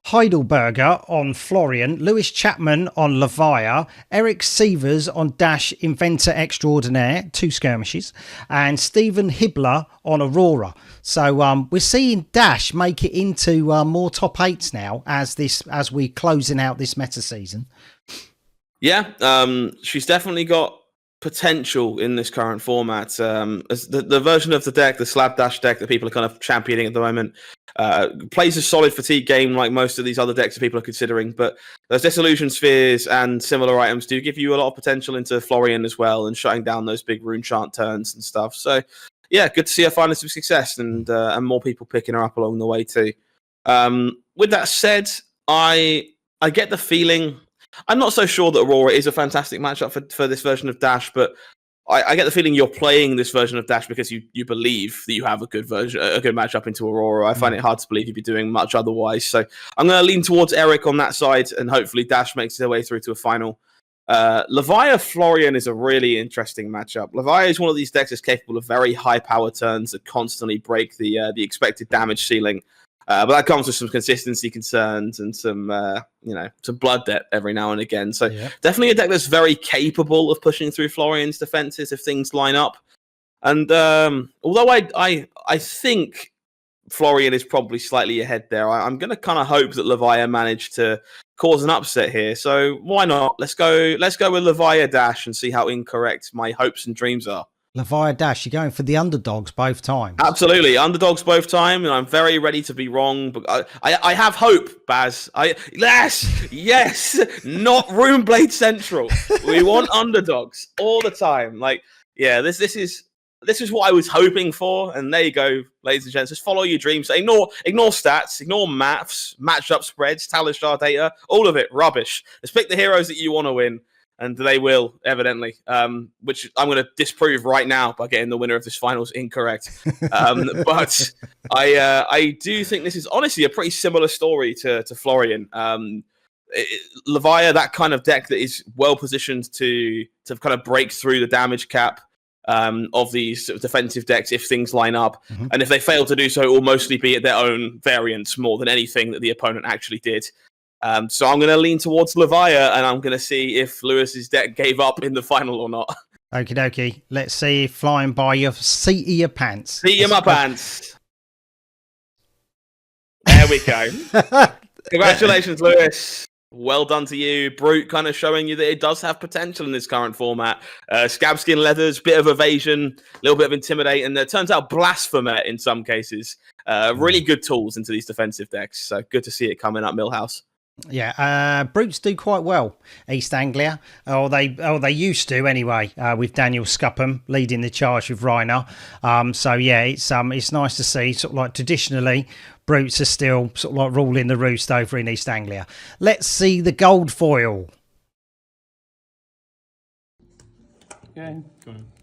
Heidelberger on Florian, Lewis Chapman on Levia, Eric Sievers on Dash Inventor Extraordinaire, 2 skirmishes, and Stephen Hibbler on Aurora. So we're seeing Dash make it into more top 8s now as we're closing out this meta season. Yeah, she's definitely got potential in this current format. As the version of the deck, the Slab Dash deck that people are kind of championing at the moment, plays a solid fatigue game like most of these other decks that people are considering, but those Disillusion Spheres and similar items do give you a lot of potential into Florian as well and shutting down those big rune chant turns and stuff. So yeah, good to see her finding some success and more people picking her up along the way too. With that said, I get the feeling, I'm not so sure that Aurora is a fantastic matchup for this version of Dash, but I get the feeling you're playing this version of Dash because you believe that you have a good matchup into Aurora. I find it hard to believe you'd be doing much otherwise. So I'm going to lean towards Eric on that side, and hopefully Dash makes their way through to a final. Levia Florian is a really interesting matchup. Levia is one of these decks that's capable of very high power turns that constantly break the expected damage ceiling. But that comes with some consistency concerns and some blood debt every now and again. So definitely a deck that's very capable of pushing through Florian's defenses if things line up. And although I think Florian is probably slightly ahead there, I'm going to kind of hope that Levia managed to cause an upset here. So why not? Let's go with Levia Dash and see how incorrect my hopes and dreams are. Levia Dash, you're going for the underdogs both times. Absolutely, underdogs both time, and I'm very ready to be wrong. But I have hope, Baz. Yes, not Runeblade Central. We want underdogs all the time. Like, yeah, this is what I was hoping for, and there you go, ladies and gents. Just follow your dreams. Ignore stats, ignore maths, matchup spreads, Talishar data, all of it rubbish. Just pick the heroes that you want to win. And they will, evidently, which I'm going to disprove right now by getting the winner of this finals incorrect. But I do think this is honestly a pretty similar story to Florian. Levia, that kind of deck that is well positioned to kind of break through the damage cap of these sort of defensive decks if things line up. And if they fail to do so, it will mostly be at their own variance more than anything that the opponent actually did. So I'm going to lean towards Levia, and I'm going to see if Lewis's deck gave up in the final or not. Okie dokie. Let's see if flying by your seat of your pants. Seat in my pants. There we go. Congratulations, Lewis. Well done to you. Brute kind of showing you that it does have potential in this current format. Scabskin leathers, bit of evasion, a little bit of intimidate, and it turns out blasphemer in some cases. Really good tools into these defensive decks. So good to see it coming up, Millhouse. Yeah, Brutes do quite well, East Anglia. They used to anyway, with Daniel Scupham leading the charge with Reiner. So yeah, it's nice to see. Sort of like traditionally, Brutes are still sort of like ruling the roost over in East Anglia. Let's see the gold foil. Okay.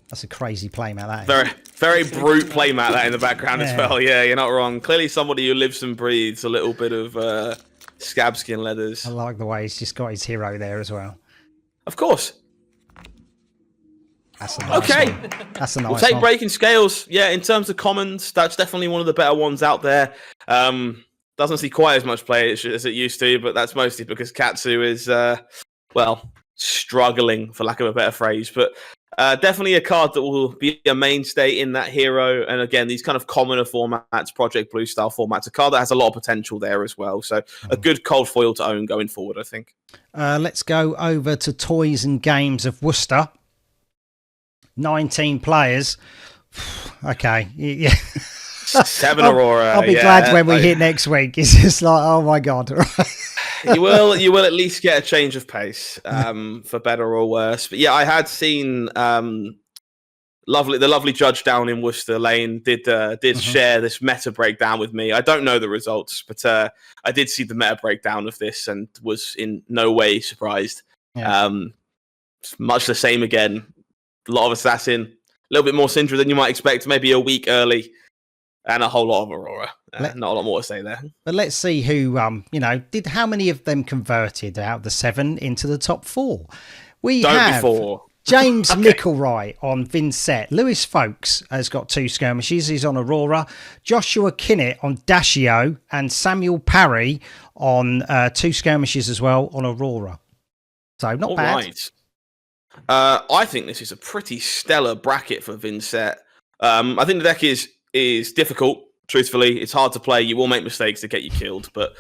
That's a crazy playmat. That is. Very brute playmat that in the background as well. Yeah, you're not wrong. Clearly somebody who lives and breathes a little bit of Scabskin leathers. I like the way he's just got his hero there as well. Of course. That's a nice okay. one. That's a nice We'll take one. Breaking Scales. Yeah, in terms of commons, that's definitely one of the better ones out there. Doesn't see quite as much play as it used to, but that's mostly because Katsu is, struggling, for lack of a better phrase. But definitely a card that will be a mainstay in that hero. And again, these kind of commoner formats, Project Blue style formats, a card that has a lot of potential there as well. So a good cold foil to own going forward, I think. Let's go over to Toys and Games of Worcester. 19 players. Okay. Yeah. 7 Aurora. I'll be glad when we hit next week. It's just like, oh my God. you will at least get a change of pace, for better or worse. But yeah, I had seen the lovely judge down in Worcester Lane did share this meta breakdown with me. I don't know the results, but I did see the meta breakdown of this and was in no way surprised. Yeah. Much the same again. A lot of Assassin, a little bit more Syndra than you might expect, maybe a week early, and a whole lot of Aurora. Not a lot more to say there. But let's see who, how many of them converted out of the 7 into the top 4? We have James Mickelwright on Vincent. Lewis Folks has got 2 skirmishes. He's on Aurora. Joshua Kinnett on Dashio. And Samuel Parry on 2 skirmishes as well on Aurora. So not bad. Right. I think this is a pretty stellar bracket for Vincent. I think the deck is difficult, truthfully. It's hard to play. You will make mistakes that get you killed, but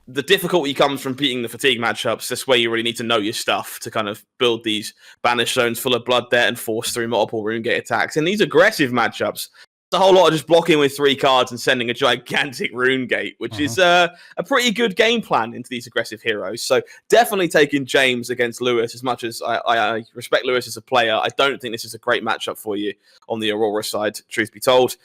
the difficulty comes from beating the fatigue matchups. That's where you really need to know your stuff to kind of build these banished zones full of blood debt and force through multiple rune gate attacks. And these aggressive matchups, a whole lot of just blocking with 3 cards and sending a gigantic rune gate, which is a pretty good game plan into these aggressive heroes. So definitely taking James against Lewis. As much as I respect Lewis as a player, I don't think this is a great matchup for you on the Aurora side, truth be told.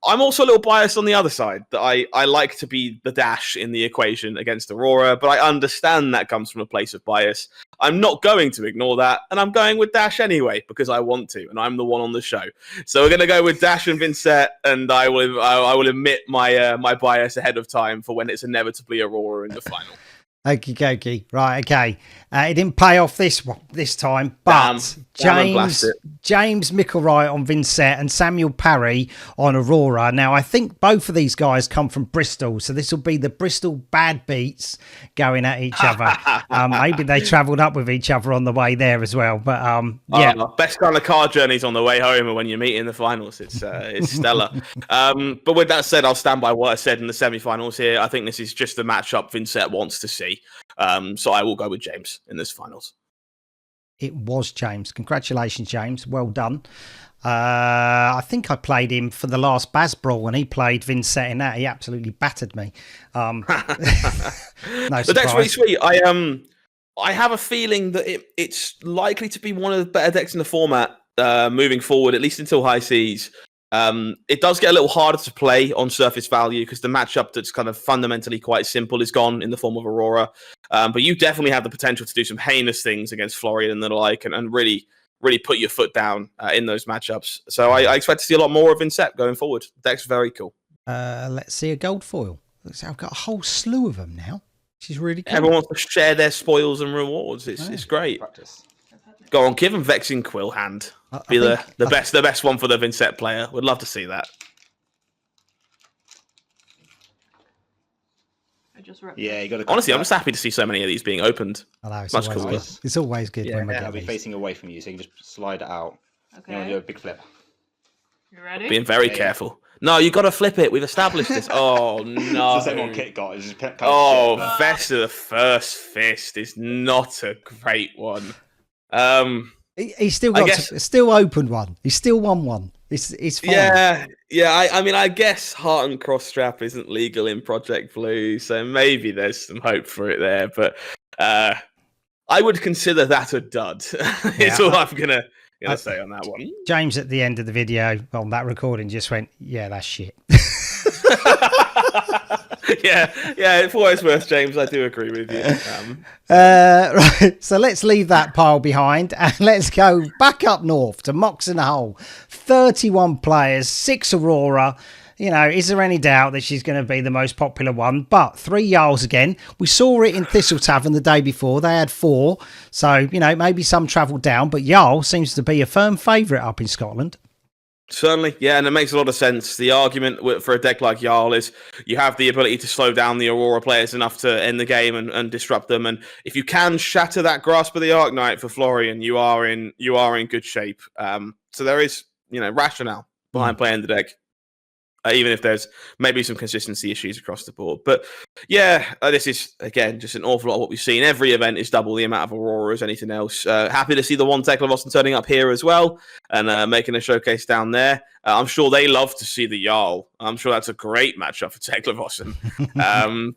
I'm also a little biased on the other side, that I like to be the dash in the equation against Aurora, but I understand that comes from a place of bias. I'm not going to ignore that, and I'm going with Dash anyway, because I want to, and I'm the one on the show. So we're going to go with Dash and Vincent, and I will admit my bias ahead of time for when it's inevitably Aurora in the final. Okie dokie. Right, okay. It didn't pay off this time, but James Mickelwright on Vincent and Samuel Parry on Aurora. Now, I think both of these guys come from Bristol, so this will be the Bristol Bad Beats going at each other. Maybe they travelled up with each other on the way there as well. But yeah, best kind of car journeys on the way home, and when you meet in the finals, it's stellar. But with that said, I'll stand by what I said in the semi-finals here. I think this is just the matchup Vincent wants to see. So I will go with James in this finals. It was James. Congratulations, James. Well done. I think I played him for the last Baz Brawl when he played Vincent in that. He absolutely battered me. No the deck's really sweet. I have a feeling that it's likely to be one of the better decks in the format moving forward, at least until High Seas. It does get a little harder to play on surface value because the matchup that's kind of fundamentally quite simple is gone in the form of Aurora. But you definitely have the potential to do some heinous things against Florian and the like, and really put your foot down in those matchups. So I expect to see a lot more of Vincent going forward. The deck's very cool. Let's see a gold foil. I've got a whole slew of them now. She's really cool. Everyone wants to share their spoils and rewards. It's great. Practice. Go on, give him Vexing Quill Hand. Be the best one for the Vincent player. Would love to see that. I just ripped Yeah, it. you got to. Honestly, I'm just happy to see so many of these being opened. I know, it's Much always cooler. good. It's always good when we I'll get be these. facing away from you, so you can just slide it out. Okay. You want to do a big flip. You ready? Being very Yeah. careful. No, you got to flip it. We've established this. Oh no! It's the same one Kit got. It's just kind of Oh, shit, but- Vesta the first fist is not a great one. He's still I got guess- still opened one. He's still won one. It's fine. Yeah. I mean, I guess Heart and Cross Strap isn't legal in Project Blue, so maybe there's some hope for it there. But I would consider that a dud. It's all I'm gonna say on that one. James at the end of the video on that recording just went, "Yeah, that's shit." yeah. For what it's worth, James, I do agree with you. Right, so let's leave that pile behind and let's go back up north to Moxon Hole. 31 players, 6 Aurora. You know, is there any doubt that she's going to be the most popular one? But 3 Jarls again. We saw it in Thistle Tavern the day before. They had 4. So, you know, maybe some travelled down. But Jarl seems to be a firm favourite up in Scotland. Certainly, yeah, and it makes a lot of sense. The argument for a deck like Jarl is you have the ability to slow down the Aurora players enough to end the game and disrupt them. And if you can shatter that grasp of the Arknight for Florian, you are in good shape. So there is, rationale behind playing the deck. Even if there's maybe some consistency issues across the board. But yeah, this is, again, just an awful lot of what we've seen. Every event is double the amount of Aurora as anything else. Happy to see the one Tekla turning up here as well and making a showcase down there. I'm sure they love to see the Jarl. I'm sure that's a great matchup for Tekla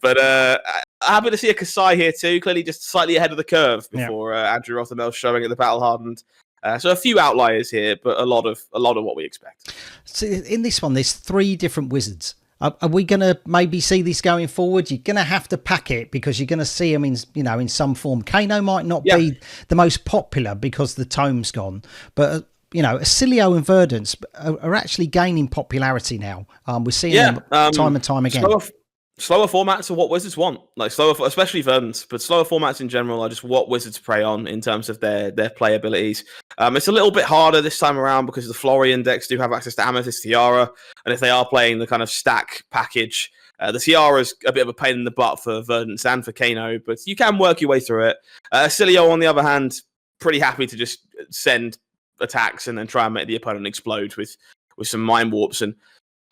but happy to see a Kasai here too, clearly just slightly ahead of the curve before Andrew Rothermel showing at the Battle Hardened. So a few outliers here, but a lot of what we expect. So in this one, there's 3 different wizards. Are we going to maybe see this going forward? You're going to have to pack it because you're going to see them in some form. Kano might not be the most popular because the tome's gone, but Acilio and Verdance are actually gaining popularity now. We're seeing them time and time again. Slower formats are what Wizards want, especially Verdance, but slower formats in general are just what Wizards prey on in terms of their play abilities. It's a little bit harder this time around because the Florian decks do have access to Amethyst Tiara, and if they are playing the kind of stack package, the Tiara's a bit of a pain in the butt for Verdance and for Kano, but you can work your way through it. Acilio, on the other hand, pretty happy to just send attacks and then try and make the opponent explode with some Mind Warps and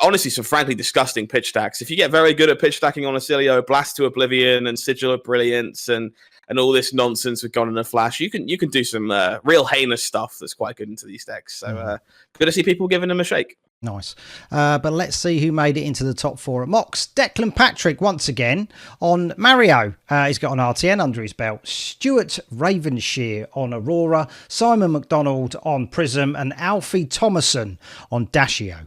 honestly, some frankly disgusting pitch stacks. If you get very good at pitch stacking on Acilio, Blast to Oblivion and Sigil of Brilliance and all this nonsense with Gone in a Flash, you can do some real heinous stuff that's quite good into these decks. So good to see people giving them a shake. Nice. But let's see who made it into the top 4 at Mox. Declan Patrick, once again, on Mario. He's got an RTN under his belt. Stuart Ravenshire on Aurora. Simon McDonald on Prism. And Alfie Thomason on Dashio.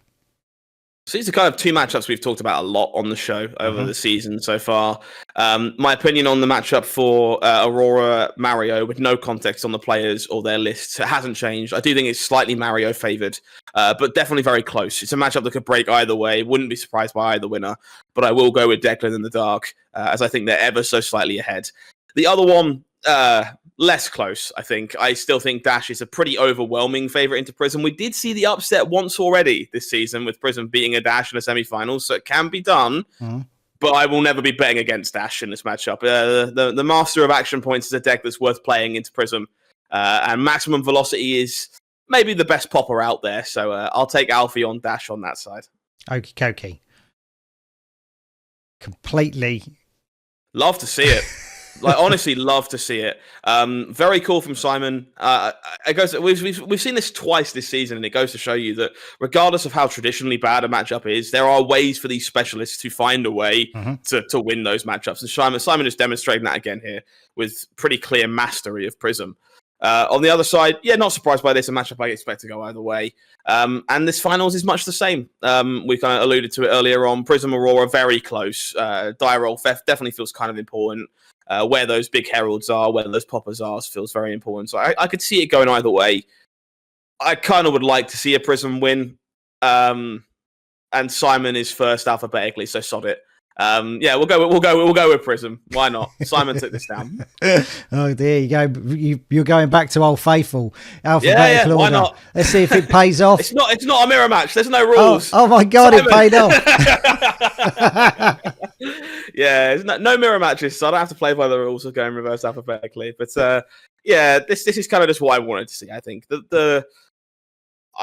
So these are kind of 2 matchups we've talked about a lot on the show over the season so far. My opinion on the matchup for Aurora Mario, with no context on the players or their lists, it hasn't changed. I do think it's slightly Mario favoured, but definitely very close. It's a matchup that could break either way. Wouldn't be surprised by either winner, but I will go with Declan in the dark, as I think they're ever so slightly ahead. The other one, less close, I think. I still think Dash is a pretty overwhelming favourite into Prism. We did see the upset once already this season with Prism beating a Dash in a semi-finals, so it can be done. But I will never be betting against Dash in this matchup. The Master of Action Points is a deck that's worth playing into Prism, and Maximum Velocity is maybe the best popper out there, so I'll take Alfie on Dash on that side. Okie dokie. Completely. Love to see it. Honestly, love to see it. Very cool from Simon. We've seen this twice this season, and it goes to show you that regardless of how traditionally bad a matchup is, there are ways for these specialists to find a way to win those matchups. And Simon is demonstrating that again here with pretty clear mastery of Prism. On the other side, not surprised by this, a matchup I expect to go either way. And this finals is much the same. We kind of alluded to it earlier on. Prism Aurora, very close. Die roll definitely feels kind of important. Where those big heralds are, where those poppers are, feels very important. So I could see it going either way. I kind of would like to see a Prism win. And Simon is first alphabetically, so sod it. We'll go with Prism. Why not? Simon took this down. Oh, there you go. You're going back to Old Faithful alphabetical why order. not? Let's see if it pays off. It's not a mirror match. There's no rules. Oh my God, Simon. it paid off. Yeah, it's no mirror matches, so I don't have to play by the rules of going reverse alphabetically. But yeah, this is kind of just what I wanted to see. I think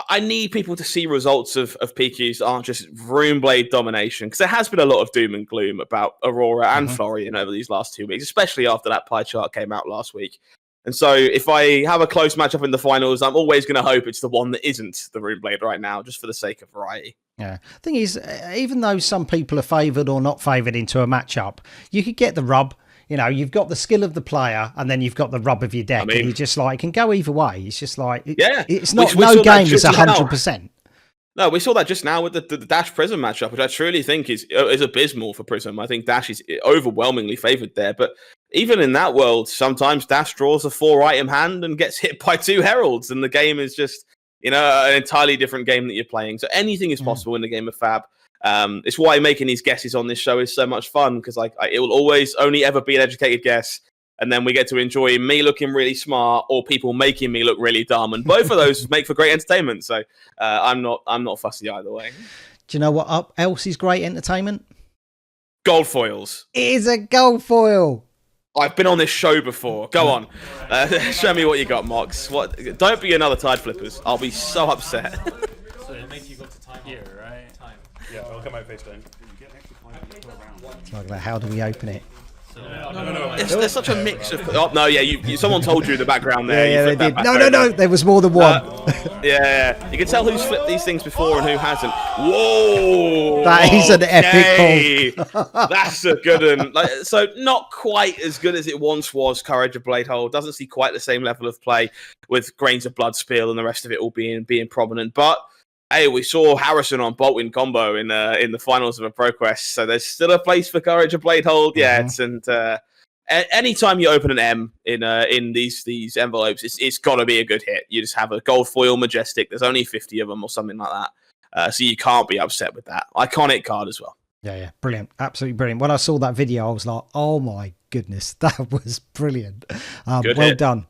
I need people to see results of PQs that aren't just Runeblade domination, because there has been a lot of doom and gloom about Aurora and Florian over these last 2 weeks, especially after that pie chart came out last week. And so if I have a close matchup in the finals, I'm always going to hope it's the one that isn't the Runeblade right now, just for the sake of variety. Yeah. Thing is, even though some people are favoured or not favoured into a matchup, you could get the rub. You know, you've got the skill of the player, and then you've got the rub of your deck, and you just like, it can go either way. It's just like, it's not, no game is 100%. No, we saw that just now with the Dash Prism matchup, which I truly think is abysmal for Prism. I think Dash is overwhelmingly favoured there. But even in that world, sometimes Dash draws a 4-item hand and gets hit by 2 Heralds, and the game is just, an entirely different game that you're playing. So anything is possible in the game of Fab. It's why making these guesses on this show is so much fun, because it will always only ever be an educated guess, and then we get to enjoy me looking really smart or people making me look really dumb, and both of those make for great entertainment. So I'm not fussy either way. Do you know what else is great entertainment? Gold foils. It is a gold foil. I've been on this show before. Go on, show me what you got, Mox. What? Don't be another Tide Flippers. I'll be so upset. So it'll make you go to time here, right? Time. Yeah, I'll come out face down. Like that. How do we open it? No. There's such a mix of. Oh no, yeah. Someone told you in the background there. Yeah, they did. No. There was more than one. Yeah. You can tell who's flipped these things before and who hasn't. Whoa! That is an epic pull. That's a good one. So not quite as good as it once was. Courage of Bladehold doesn't see quite the same level of play with Grains of Blood Spill and the rest of it all being prominent, but. Hey, we saw Harrison on Boltwin combo in the finals of a ProQuest, so there's still a place for Courage of Bladehold yet. And anytime you open an M in these envelopes, it's got to be a good hit. You just have a gold foil Majestic. There's only 50 of them or something like that, so you can't be upset with that. Iconic card as well. Yeah, brilliant, absolutely brilliant. When I saw that video, I was like, oh my goodness, that was brilliant. Well done,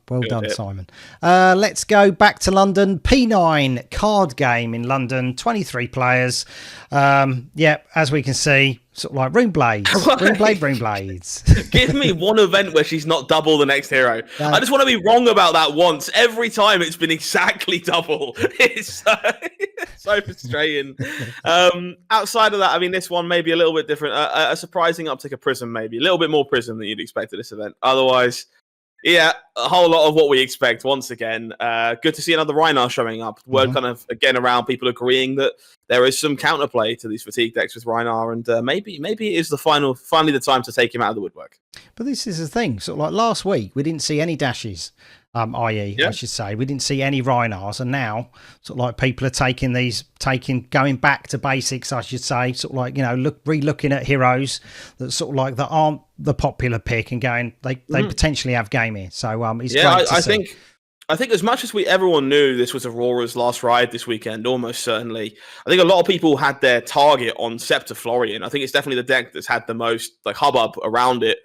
Simon. Let's go back to London. P9 card game in London, 23 players. As we can see, sort of like Runeblades. Give me one event where she's not double the next hero. I just want to be wrong about that once. Every time it's been exactly double. It's so frustrating. Outside of that, I mean, this one may be a little bit different. A surprising uptick of Prism, maybe. A little bit more Prism than you'd expect at this event. Otherwise, yeah, a whole lot of what we expect once again. Good to see another Rhinar showing up. Word kind of again around people agreeing that there is some counterplay to these fatigue decks with Rhinar, and maybe it is finally the time to take him out of the woodwork. But this is the thing. Sort of like last week, we didn't see any dashes. I should say, we didn't see any Rhinars, and now sort of like people are going back to basics, I should say, sort of like, re-looking at heroes that sort of like that aren't the popular pick and going, they potentially have game here. So it's great to see. I think as much as everyone knew this was Aurora's last ride this weekend, almost certainly, I think a lot of people had their target on Scepter Florian. I think it's definitely the deck that's had the most hubbub around it.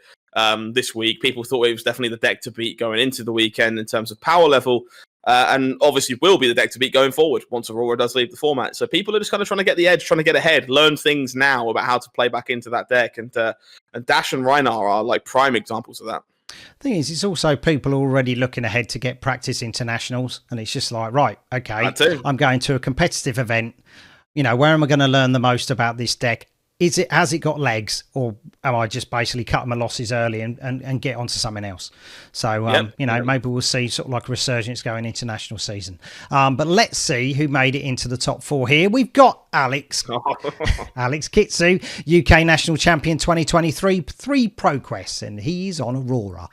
This week, people thought it was definitely the deck to beat going into the weekend in terms of power level, and obviously will be the deck to beat going forward once Aurora does leave the format. So people are just kind of trying to get the edge, trying to get ahead, learn things now about how to play back into that deck, and Dash and Rhinar are like prime examples of that. Thing is, it's also people already looking ahead to get practice internationals, and it's just like, right, okay, I'm going to a competitive event. Where am I going to learn the most about this deck? Has it got legs, or am I just basically cutting my losses early and get onto something else? So, maybe we'll see sort of like a resurgence going international season. But let's see who made it into the top 4 here. We've got Alex Kitsu, UK National Champion 2023, 3 ProQuests, and he's on Aurora.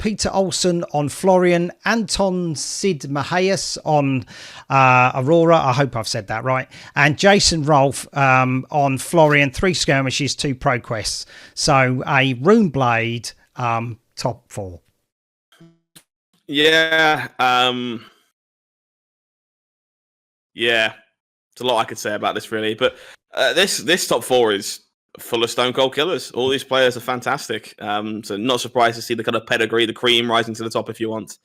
Peter Olsen on Florian, Anton Sid Mahias on Aurora. I hope I've said that right. And Jason Rolfe on Florian. 3 skirmishes, 2 ProQuests. So a Runeblade top 4. Yeah. It's a lot I could say about this, really. But this top 4 is full of stone cold killers. All these players are fantastic. So not surprised to see the kind of pedigree, the cream rising to the top if you want.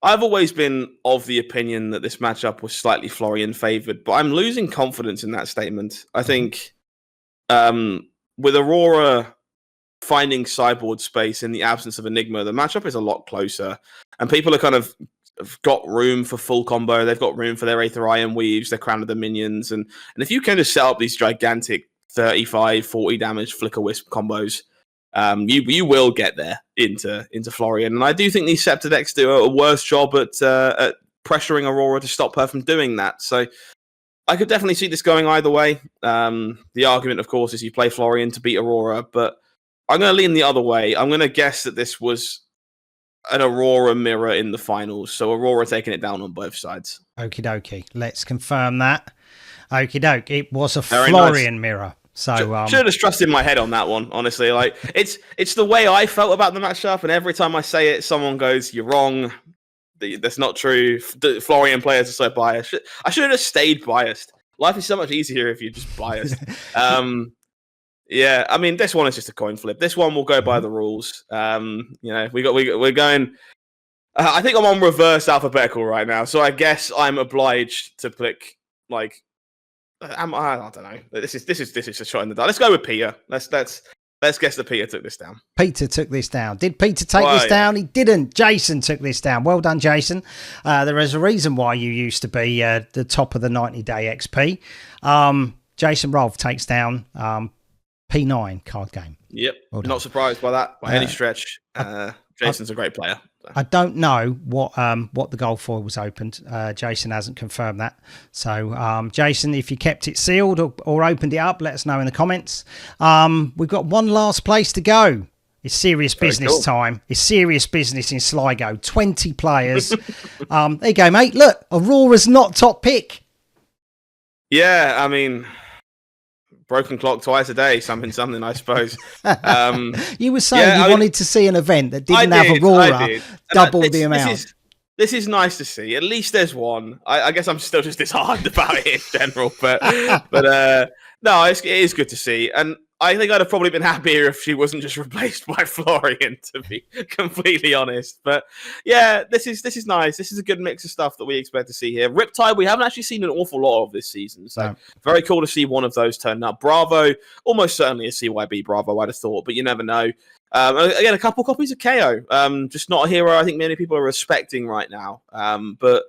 I've always been of the opinion that this matchup was slightly Florian favoured, but I'm losing confidence in that statement. I think with Aurora finding sideboard space in the absence of Enigma, the matchup is a lot closer, and people are kind of have got room for full combo. They've got room for their Aether Iron Weaves, their Crown of the Minions, and if you can just set up these gigantic 35, 40 damage Flicker Wisp combos, you will get there into Florian. And I do think these Scepter decks do a worse job at pressuring Aurora to stop her from doing that. So I could definitely see this going either way. The argument, of course, is you play Florian to beat Aurora, but I'm going to lean the other way. I'm going to guess that this was an Aurora mirror in the finals. So Aurora taking it down on both sides. Okie dokie. Let's confirm that. Okie doke. It was a Very Florian nice. mirror. So should have trusted my head on that one, honestly. Like it's the way I felt about the matchup, and every time I say it, someone goes, "You're wrong. That's not true. The Florian players are so biased." I should have stayed biased. Life is so much easier if you're just biased. Yeah, I mean, this one is just a coin flip. This one will go by the rules. We're going. I think I'm on reverse alphabetical right now, so I guess I'm obliged to click like. I don't know. This is a shot in the dark. Let's go with Peter. Let's guess that Peter took this down. Peter took this down. Did Peter take this down? He didn't. Jason took this down. Well done, Jason. There is a reason why you used to be the top of the 90-day XP. Jason Rolfe takes down P9 card game. Yep. Well Not surprised by that by any stretch. Jason's a great player. I don't know what the gold foil was opened. Jason hasn't confirmed that. So, Jason, if you kept it sealed or opened it up, let us know in the comments. We've got one last place to go. It's serious business time. It's serious business in Sligo. 20 players. There you go, mate. Look, Aurora's not top pick. Yeah, I mean, broken clock twice a day, something, I suppose. You were saying you wanted to see an event that didn't have Aurora double the amount. This is nice to see. At least there's one. I guess I'm still just disheartened about it in general, but no, it is good to see. And I think I'd have probably been happier if she wasn't just replaced by Florian, to be completely honest. But yeah, this is nice. This is a good mix of stuff that we expect to see here. Riptide, we haven't actually seen an awful lot of this season, so very cool to see one of those turn up. Bravo, almost certainly a CYB Bravo, I'd have thought, but you never know. Again, a couple copies of KO. Just not a hero I think many people are respecting right now, but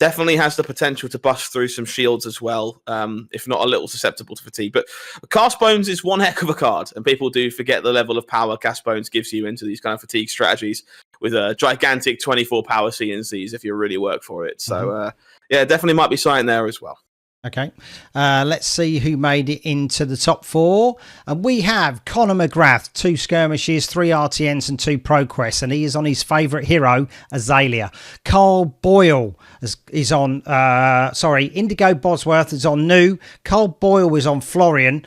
definitely has the potential to bust through some shields as well, if not a little susceptible to fatigue. But Cast Bones is one heck of a card, and people do forget the level of power Cast Bones gives you into these kind of fatigue strategies with a gigantic 24 power CNCs if you really work for it. So, yeah, definitely might be something there as well. Okay, let's see who made it into the top four. And we have Conor McGrath, 2 skirmishes, 3 RTNs and 2 ProQuests, and he is on his favourite hero, Azalea. Carl Boyle is on, Indigo Bosworth is on New. Carl Boyle is on Florian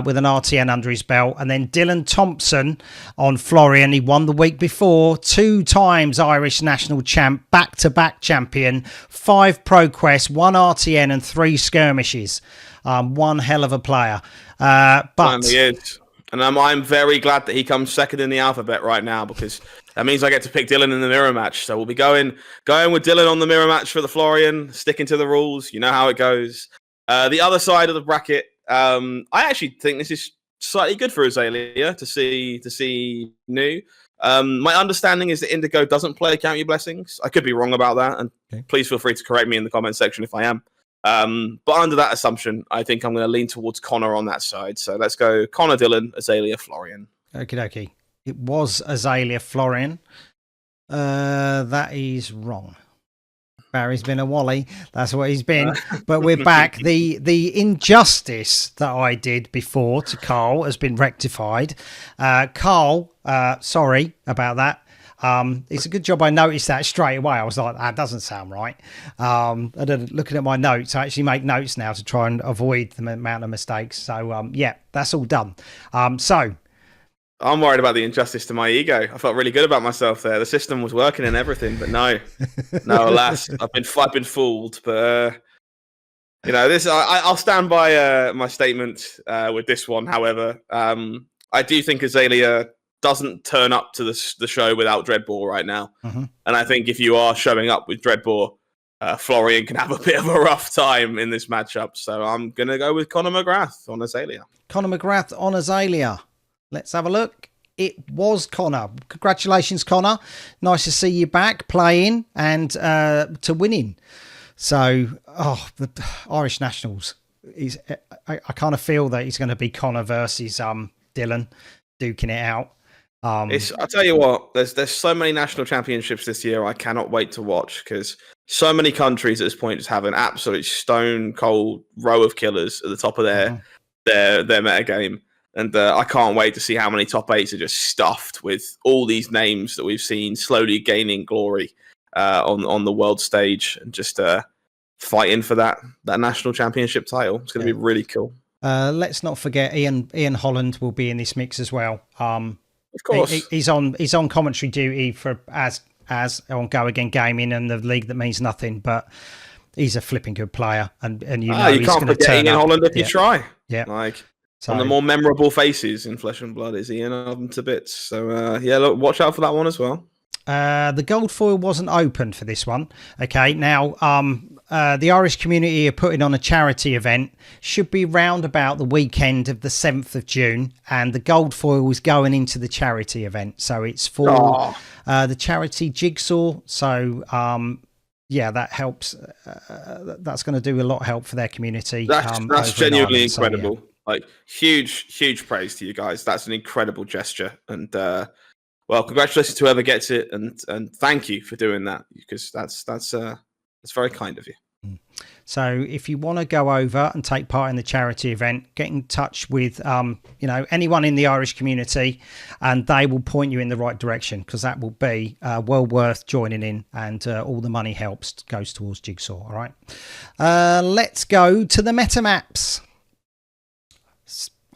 with an RTN under his belt. And then Dylan Thompson on Florian. He won the week before, 2 times Irish national champ, back-to-back champion, 5 ProQuests, 1 RTN and 3 skirmishes. One hell of a player. But he is. And I'm very glad that he comes second in the alphabet right now, because that means I get to pick Dylan in the mirror match. So we'll be going with Dylan on the mirror match for the Florian, sticking to the rules. You know how it goes. The other side of the bracket, I actually think this is slightly good for Azalea to see New. My understanding is that Indigo doesn't play Count Your Blessings. I could be wrong about that, and please feel free to correct me in the comment section if I am. But under that assumption, I think I'm going to lean towards Connor on that side. So let's go Connor, Dylan, Azalea, Florian. Okie dokie. It was Azalea, Florian. That is wrong. Barry's been a wally. That's what he's been. But we're back. The injustice that I did before to Carl has been rectified. Carl, sorry about that. It's a good job I noticed that straight away. I was like, that doesn't sound right. And then looking at my notes, I actually make notes now to try and avoid the amount of mistakes. So, yeah, that's all done. So I'm worried about the injustice to my ego. I felt really good about myself there. The system was working and everything, but no, alas, I've been fooled. But this I'll stand by my statement with this one. However, I do think Azalea doesn't turn up to the show without Dreadball right now. And I think if you are showing up with Dreadball, Florian can have a bit of a rough time in this matchup. So I'm going to go with Conor McGrath on Azalea. Conor McGrath on Azalea. Let's have a look. It was Conor. Congratulations, Conor. Nice to see you back playing and to winning. So, the Irish Nationals. I kind of feel that he's going to be Conor versus Dylan duking it out. I'll tell you what, there's so many national championships this year I cannot wait to watch, because so many countries at this point just have an absolute stone cold row of killers at the top of their metagame. And I can't wait to see how many top 8s are just stuffed with all these names that we've seen slowly gaining glory on the world stage, and just fighting for that national championship title. It's going to be really cool. Let's not forget Ian Holland will be in this mix as well. Of course, he's on commentary duty for as on Go Again Gaming and the league that means nothing, but he's a flipping good player, and you he's can't forget Ian Holland if you try. Yeah, one of the more memorable faces in Flesh and Blood is Ian Holland to bits. So look, watch out for that one as well. The gold foil wasn't open for this one. Okay, now the Irish community are putting on a charity event. Should be round about the weekend of the 7th of June, and the gold foil is going into the charity event. So it's for the charity Jigsaw. So that helps. That's going to do a lot of help for their community. That's genuinely incredible. Like huge praise to you guys. That's an incredible gesture, and well, congratulations to whoever gets it, and thank you for doing that, because that's very kind of you. So if you want to go over and take part in the charity event, get in touch with anyone in the Irish community, and they will point you in the right direction, because that will be well worth joining in, and all the money goes towards Jigsaw. All right, let's go to the meta maps.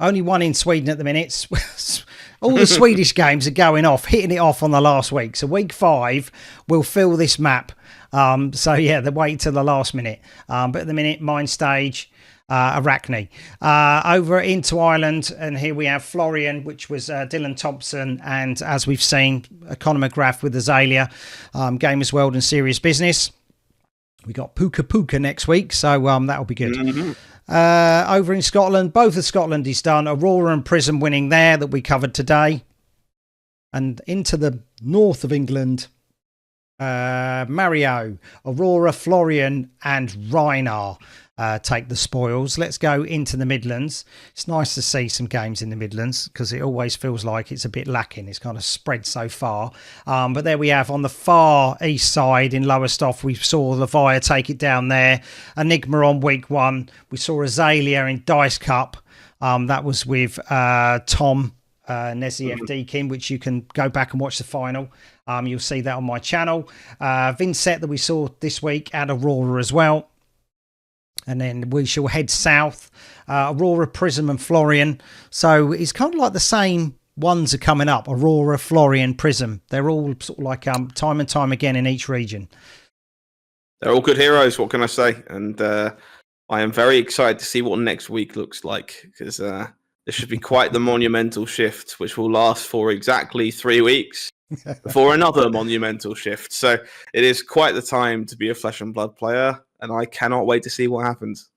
Only one in Sweden at the minute. All the Swedish games are going off, hitting it off on the last week. So week 5 will fill this map. They wait till the last minute. But at the minute, Mind Stage, Arachne. Over into Ireland, and here we have Florian, which was Dylan Thompson, and as we've seen, Conor McGrath with Azalea, Gamers World and Serious Business. We got Puka Puka next week, so that'll be good. Mm-hmm. Over in Scotland, both of Scotland is done. Aurora and Prism winning there, that we covered today. And into the north of England, Mario, Aurora, Florian and Reinar take the spoils. Let's go into the Midlands. It's nice to see some games in the Midlands, because it always feels like it's a bit lacking. It's kind of spread so far. But there we have on the far east side in Lowestoft, we saw Levia take it down there. Enigma on week 1. We saw Azalea in Dice Cup. That was with Tom Neziev Deakin, which you can go back and watch the final. You'll see that on my channel. Vincent that we saw this week, and Aurora as well. And then we shall head south. Aurora, Prism and Florian. So it's kind of like the same ones are coming up. Aurora, Florian, Prism. They're all sort of like time and time again in each region. They're all good heroes, what can I say? And I am very excited to see what next week looks like, because there should be quite the monumental shift, which will last for exactly 3 weeks before another monumental shift. So it is quite the time to be a Flesh and Blood player, and I cannot wait to see what happens.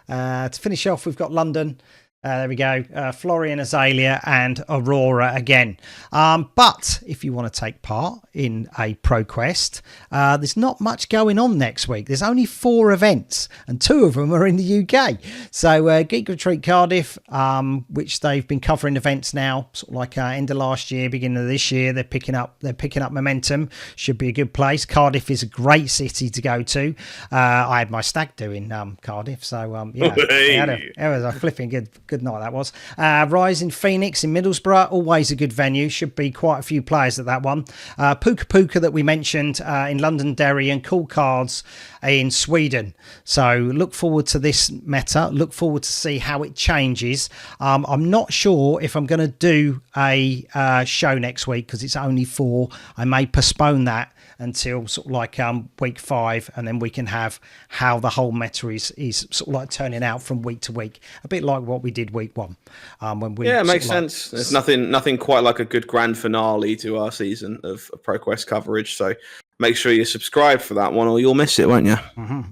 To finish off, we've got London. There we go. Florian, Azalea and Aurora again. But if you want to take part in a ProQuest, there's not much going on next week. There's only 4 events, and 2 of them are in the UK. So Geek Retreat Cardiff, which they've been covering events now, sort of like end of last year, beginning of this year. They're picking up momentum. Should be a good place. Cardiff is a great city to go to. I had my stag do in Cardiff, so it was a flipping good night that was. Rising Phoenix in Middlesbrough, always a good venue. Should be quite a few players at that one. Puka Puka that we mentioned in Londonderry, and Cool Cards in Sweden. So look forward to this meta. Look forward to see how it changes. I'm not sure if I'm going to do a show next week, because it's only 4. I may postpone that until sort of like week 5, and then we can have how the whole meta is sort of like turning out from week to week, a bit like what we did week 1. When we it makes sense. There's nothing quite like a good grand finale to our season of ProQuest coverage. So make sure you subscribe for that one, or you'll miss it, won't you?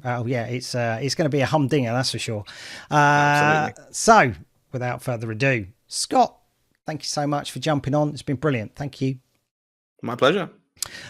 Oh yeah, it's going to be a humdinger, that's for sure. Absolutely. So, without further ado, Scott, thank you so much for jumping on. It's been brilliant. Thank you. My pleasure.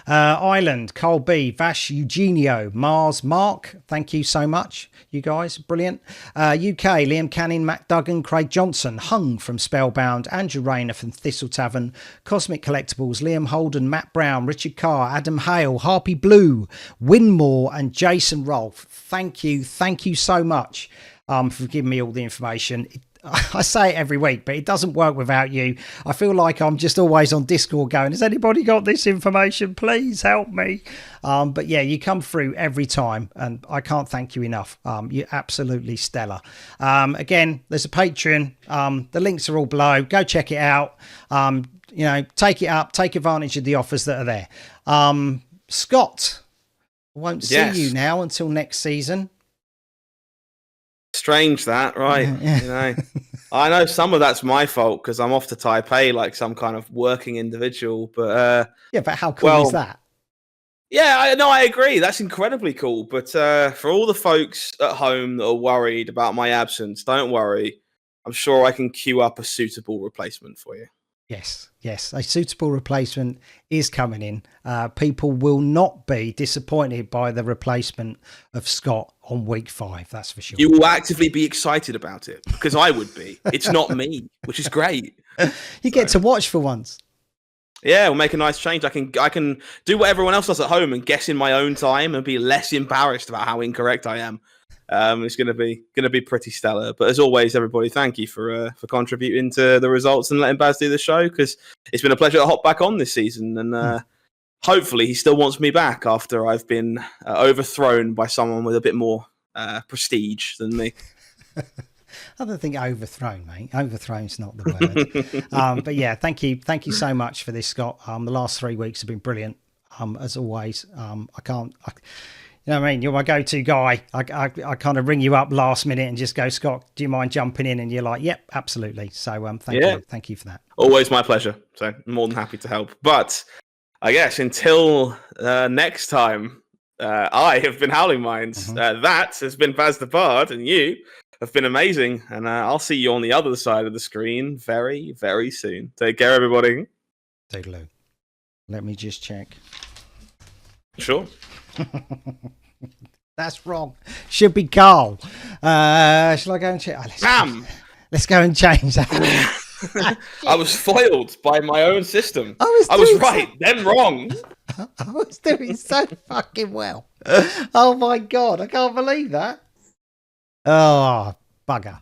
Ireland, Cole B, Vash Eugenio, Mars, Mark, thank you so much, you guys, brilliant. UK, Liam Canning, Matt Duggan, Craig Johnson, Hung from Spellbound, Andrew Rayner from Thistle Tavern, Cosmic Collectibles, Liam Holden, Matt Brown, Richard Carr, Adam Hale, Harpy Blue, Winmore, and Jason Rolfe. Thank you so much for giving me all the information. I say it every week, but it doesn't work without you. I feel like I'm just always on Discord going, has anybody got this information? Please help me. But yeah, you come through every time, and I can't thank you enough. You're absolutely stellar. Again, there's a Patreon. The links are all below. Go check it out. Take it up. Take advantage of the offers that are there. Scott, I won't see you now until next season. Strange that, right? I know some of that's my fault because I'm off to Taipei like some kind of working individual. But but how cool is that? Yeah, I agree. That's incredibly cool. But for all the folks at home that are worried about my absence, don't worry. I'm sure I can queue up a suitable replacement for you. Yes, a suitable replacement is coming in. People will not be disappointed by the replacement of Scott on week 5, that's for sure. You will actively be excited about it, because I would be. It's not me, which is great. You get to watch for once. Yeah, we'll make a nice change. I can do what everyone else does at home and guess in my own time and be less embarrassed about how incorrect I am. It's going to be pretty stellar. But as always, everybody, thank you for contributing to the results and letting Baz do the show, because it's been a pleasure to hop back on this season. And hopefully he still wants me back after I've been overthrown by someone with a bit more prestige than me. I don't think overthrown, mate. Overthrown's not the word. But yeah, thank you so much for this, Scott. The last 3 weeks have been brilliant. As always, you know what I mean? You're my go-to guy. I kind of ring you up last minute and just go, Scott, do you mind jumping in? And you're like, yep, absolutely. So thank you for that. Always my pleasure. So I'm more than happy to help. But I guess until next time, I have been Howling Minds. That has been Baz the Bard, and you have been amazing. And I'll see you on the other side of the screen very, very soon. Take care, everybody. Toodaloo. Let me just check. Sure. That's wrong. Should be Carl. Shall I go and check? Let's go and change that. I was foiled by my own system. I was right, then wrong. I was doing so fucking well. Oh my God, I can't believe that. Oh, bugger.